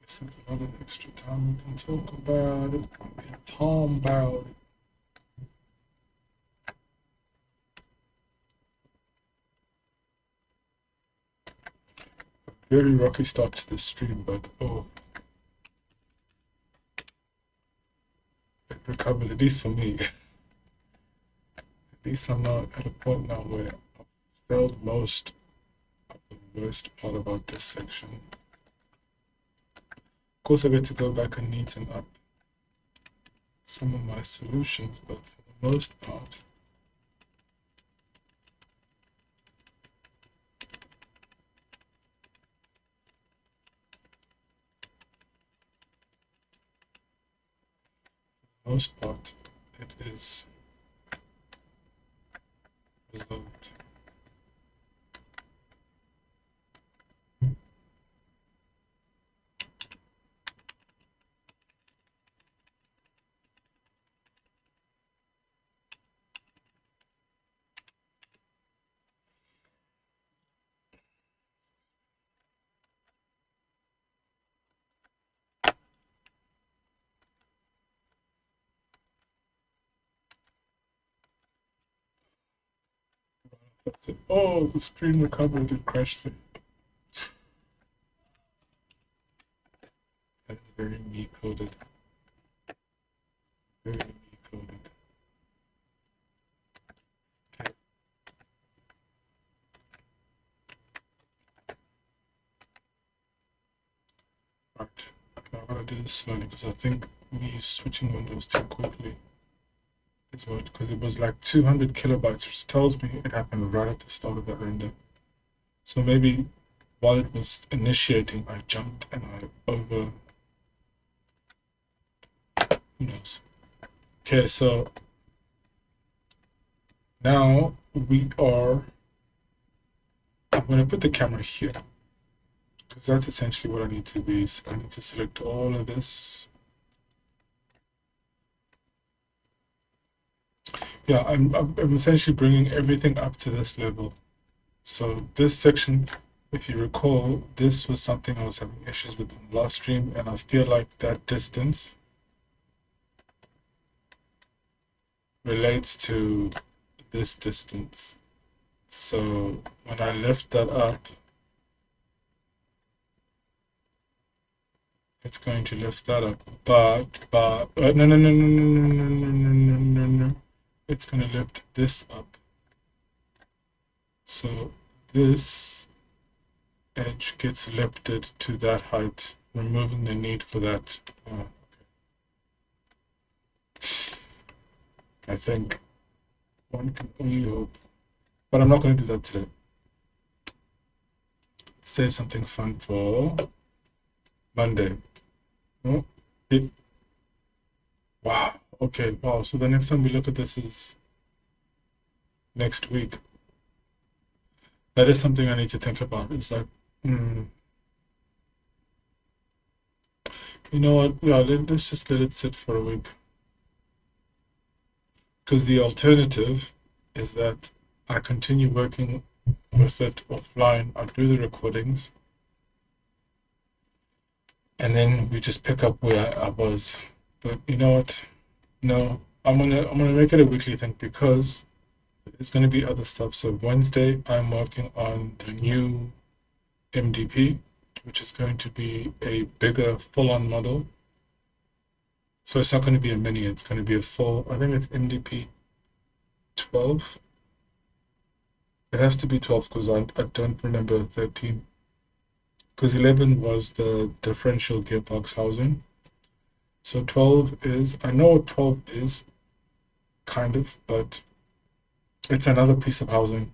Since another extra time we can talk about it, we can talk about it. Very rocky start to this stream, but oh, it recovered, at least for me. At least I'm not at a point now where I've failed most of the worst part about this section. Of course, I get to go back and neaten up some of my solutions, but for the most part, it is resolved. That's it. Oh, the stream recovered and crashed it. That is very me coded. Very me coded. Okay. Right. Okay, I'm gonna do this slowly because I think me switching windows too quickly is what, because it was like 200 kilobytes, which tells me it happened right at the start of that render. So maybe while it was initiating, I jumped and I over, who knows. Okay, so now we are, I'm going to put the camera here, because that's essentially what I need to be. So I need to select all of this. Yeah, I'm essentially bringing everything up to this level. So this section, if you recall, this was something I was having issues with in the last stream, and I feel like that distance relates to this distance. So when I lift that up, it's going to lift that up, but no. It's going to lift this up. So this edge gets lifted to that height, removing the need for that. Okay. I think one can only hope, but I'm not going to do that today. Save something fun for Monday. Oh, wow. Okay. Wow. So the next time we look at this is next week. That is something I need to think about. It's like, you know what? Yeah, let's just let it sit for a week. Because the alternative is that I continue working with it offline. I do the recordings, and then we just pick up where I was. But you know what? No, I'm gonna make it a weekly thing because there's gonna be other stuff. So Wednesday, I'm working on the new MDP, which is going to be a bigger full-on model. So it's not going to be a mini, it's going to be a full, I think it's MDP 12. It has to be 12 because I don't remember 13. Because 11 was the differential gearbox housing. So 12 is, I know what 12 is, kind of, but it's another piece of housing.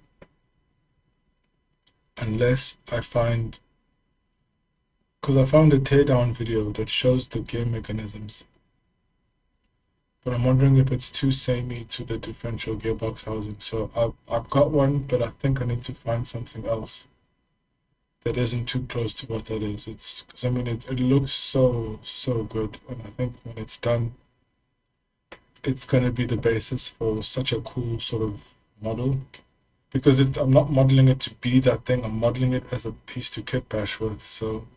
Unless I find, because I found a teardown video that shows the gear mechanisms. But I'm wondering if it's too samey to the differential gearbox housing. So I've got one, but I think I need to find something else that isn't too close to what that is. It's because I mean it looks so good, and I think when it's done, it's going to be the basis for such a cool sort of model. Because I'm not modeling it to be that thing. I'm modeling it as a piece to kit bash with. So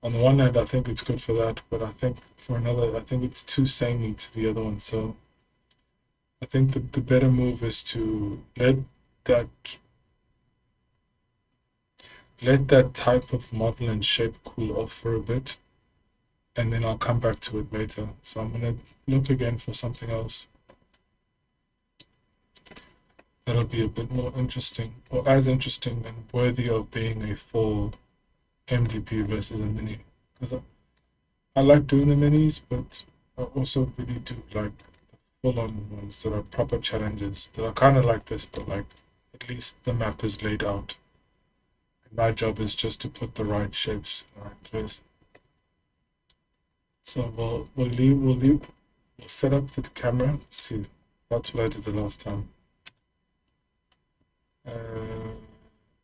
on the one hand, I think it's good for that, but I think for another, I think it's too samey to the other one. So I think the better move is to let that type of model and shape cool off for a bit, and then I'll come back to it later. So I'm gonna look again for something else that'll be a bit more interesting, or as interesting and worthy of being a full MDP versus a mini. Because I like doing the minis, but I also really do like the full-on ones that are proper challenges, that are kind of like this, but like at least the map is laid out. And my job is just to put the right shapes in the right place. So we'll set up the camera. See, that's what I did the last time.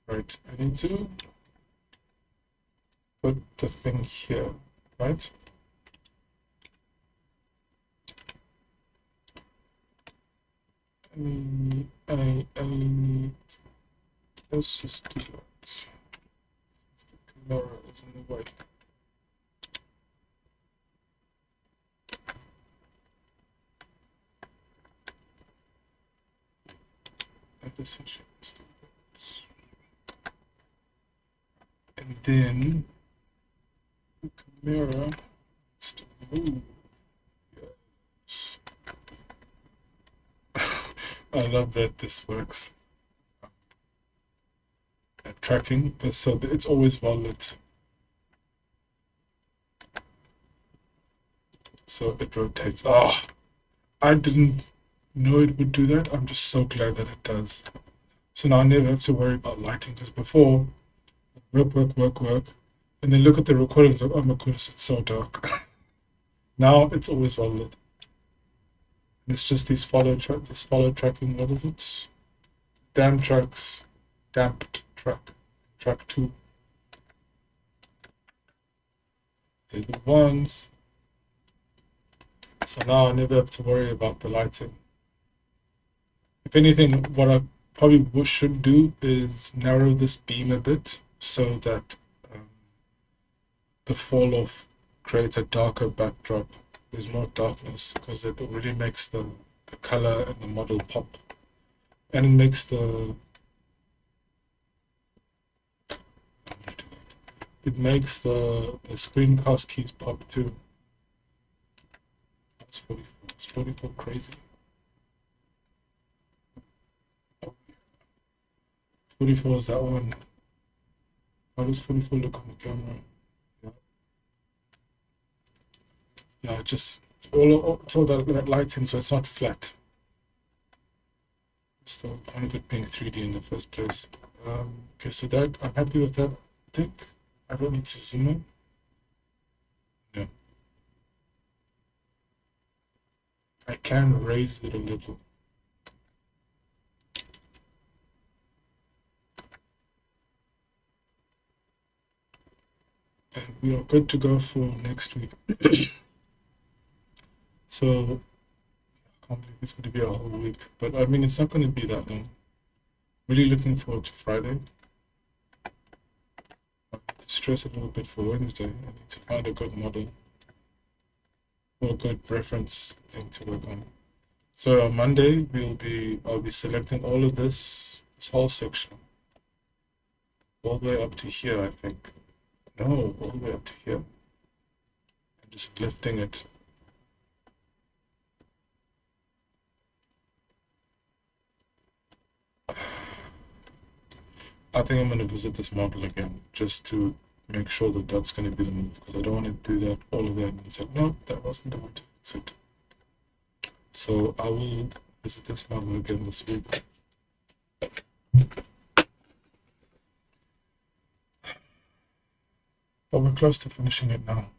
Right, I need to put the thing here, right? I need, let's just do that. Since the camera is in the way. And then the camera needs to move. Yes. I love that this works. Tracking this, so it's always well lit. So it rotates. Oh, I didn't know it would do that. I'm just so glad that it does. So now I never have to worry about lighting, because before, work, and then look at the recordings of, oh my goodness, it's so dark. Now it's always well lit. And it's just this follow tracking, what is it? Damped track 2. They're the ones. So now I never have to worry about the lighting. If anything, what I probably should do is narrow this beam a bit so that the fall off creates a darker backdrop. There's more darkness because it really makes the color and the model pop. And it makes the screencast keys pop too. That's 44. It's 44 crazy. 44 is that one. How does 44 look on the camera? Yeah, just all that lighting so it's not flat. It's the point of it being 3D in the first place. Okay, so that I'm happy with that. I think I don't need to zoom in. Yeah. I can raise it a little. And we are good to go for next week. So I can't believe it's going to be a whole week, but I mean, it's not going to be that long. Really looking forward to Friday. I need to stress a little bit for Wednesday. I need to find a good model or a good reference thing to work on. So on Monday, I'll be selecting all of this whole section, all the way up to here, I think. No, all the way up to here. I'm just lifting it. I think I'm going to visit this model again just to make sure that that's going to be the move, because I don't want to do that, all of that, and it's like, no, that wasn't the way to fix it. So I will visit this model again this week. But we're close to finishing it now.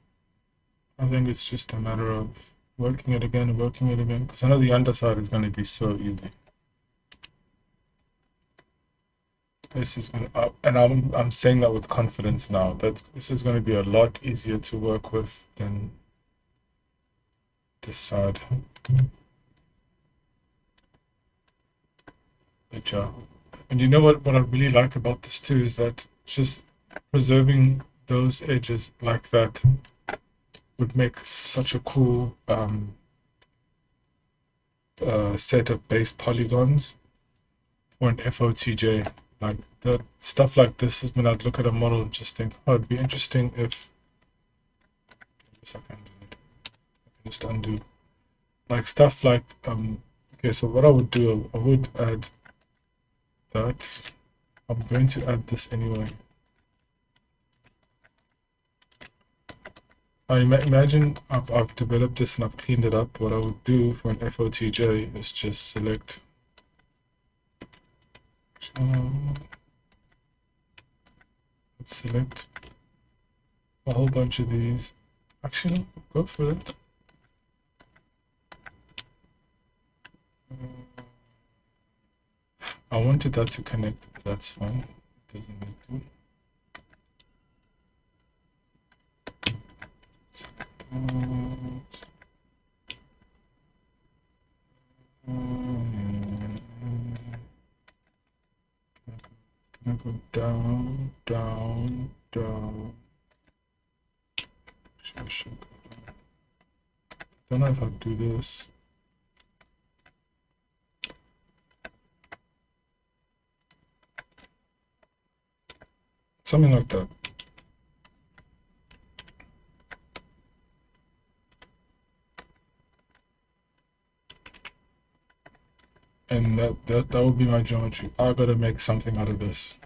I think it's just a matter of working it again, because I know the underside is going to be so easy. This is going to, and I'm saying that with confidence now, that this is going to be a lot easier to work with than this side. But yeah, and you know what I really like about this too is that just preserving those edges like that would make such a cool set of base polygons for an FOTJ. Like the stuff like this is when I'd look at a model and just think, oh, it'd be interesting if I can just undo like stuff like okay, so what I would do, I would add that. I'm going to add this anyway. I imagine I've developed this and I've cleaned it up. What I would do for an FOTJ is just select let's select a whole bunch of these. Actually, go for it. I wanted that to connect, but that's fine. It doesn't need to. Can I go down, down, down? I should go down. Don't know if I do this. Something like that. And that would be my geometry. I gotta make something out of this.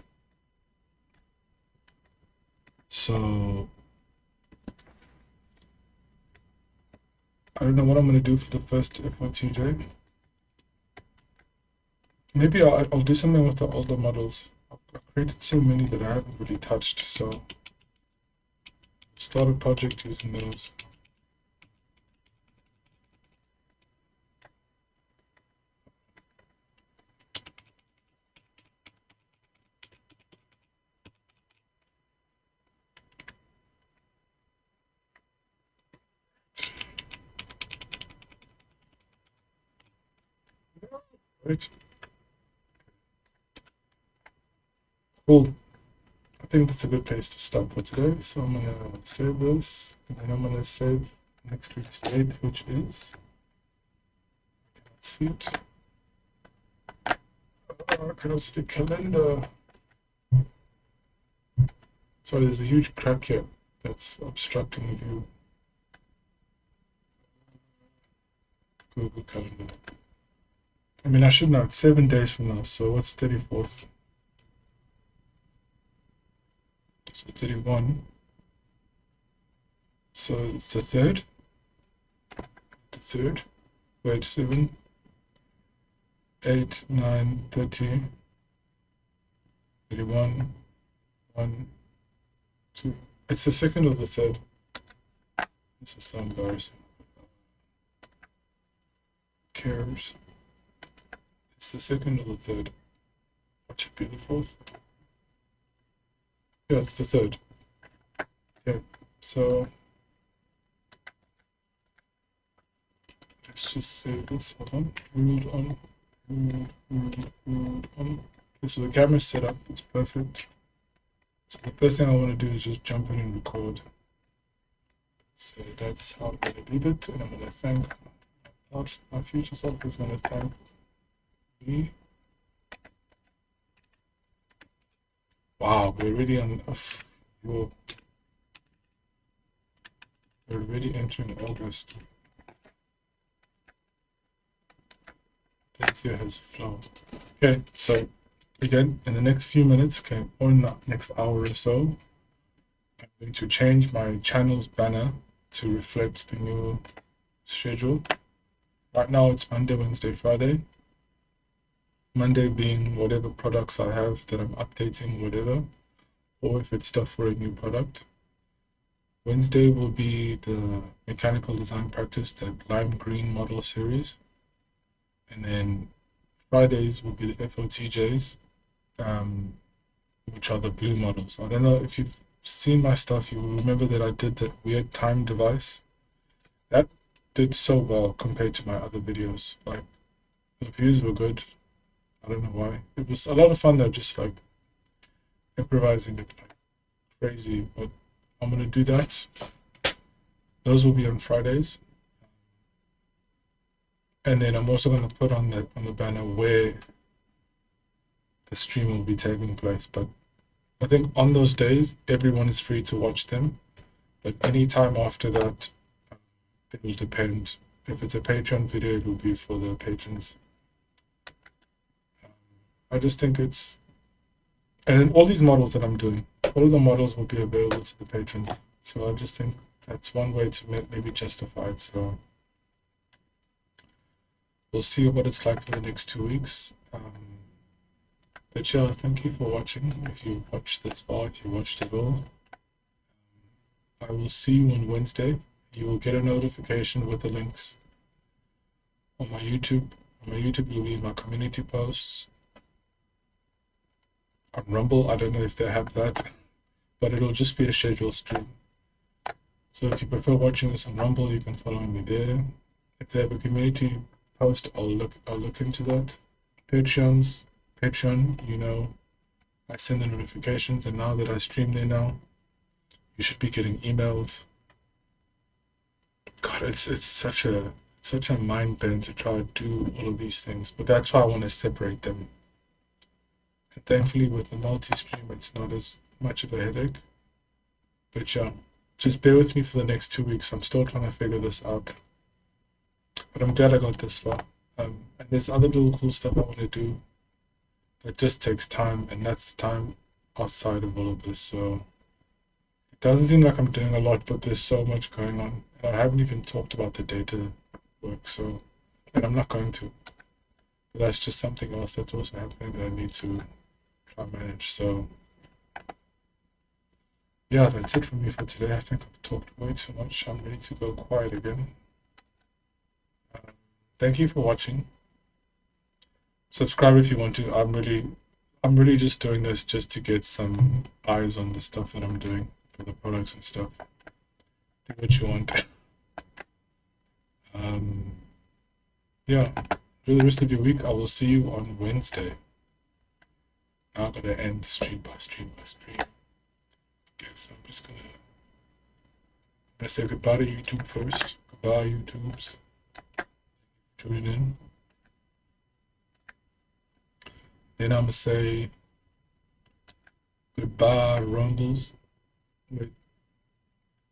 So I don't know what I'm gonna do for the first FOTJ. maybe I'll do something with the older models. I've created so many that I haven't really touched, so start a project using those. Right. Cool. I think that's a good place to stop for today. So I'm gonna save this, and then I'm gonna save next week's date, which is, let's see it. I cannot see the calendar. Sorry, there's a huge crack here that's obstructing the view. Google Calendar. I mean, I should know. It's 7 days from now. So what's 34th? So 31. So it's the 3rd. The 3rd. Wait, 7, 8, 9, 30, 31, 1, 2. It's the 2nd or the 3rd. This is so embarrassing. Cares. It's the 2nd or the 3rd. What should be the 4th? Yeah, it's the 3rd. Okay, so let's just save this. Hold on. Hold on. Okay, so the camera's set up. It's perfect. So the first thing I want to do is just jump in and record. So that's how I'm going to leave it. And I'm going to thank my future self is going to thank me. Wow, we're already on. We're already entering August. This year has flown. Okay, so again, in the next few minutes, okay, or in the next hour or so, I'm going to change my channel's banner to reflect the new schedule. Right now it's Monday, Wednesday, Friday. Monday being whatever products I have that I'm updating, whatever, or if it's stuff for a new product. Wednesday will be the mechanical design practice, that lime green model series. And then Fridays will be the FOTJs, which are the blue models. I don't know if you've seen my stuff, you will remember that I did that weird time device. That did so well compared to my other videos. Like, the views were good. I don't know why. It was a lot of fun though, just like improvising it like crazy. But I'm gonna do that. Those will be on Fridays. And then I'm also gonna put on the banner where the stream will be taking place. But I think on those days everyone is free to watch them. But any time after that, it will depend. If it's a Patreon video, it will be for the patrons. I just think it's, and then all these models that I'm doing, all of the models will be available to the patrons. So I just think that's one way to maybe justify it. So we'll see what it's like for the next 2 weeks. But yeah, thank you for watching. If you watched this far, if you watched it all, I will see you on Wednesday. You will get a notification with the links on my YouTube. On my YouTube will be my community posts. On Rumble, I don't know if they have that, but it'll just be a scheduled stream. So if you prefer watching this on Rumble, you can follow me there. If they have a community post, I'll look into that. Patreon, you know, I send the notifications, and now that I stream there now, you should be getting emails. God, it's such a mind bend to try to do all of these things, but that's why I want to separate them. And thankfully with the multi-stream, it's not as much of a headache. But yeah, just bear with me for the next 2 weeks. I'm still trying to figure this out. But I'm glad I got this far. And there's other little cool stuff I want to do that just takes time, and that's the time outside of all of this. So it doesn't seem like I'm doing a lot, but there's so much going on. And I haven't even talked about the data work, so, and I'm not going to. But that's just something else that's also happening that I need to try and manage. So yeah, that's it from me for today. I think I've talked way too much. I'm ready to go quiet again. Thank you for watching. Subscribe if you want to. I'm really just doing this just to get some eyes on the stuff that I'm doing for the products and stuff. Do what you want. Yeah, enjoy the rest of your week. I will see you on Wednesday. Now I'm gonna end stream by stream by stream. Okay, so I'm just gonna say goodbye to YouTube first. Goodbye, YouTubes. Tuning in. Then I'm gonna say goodbye, Rumbles. Wait.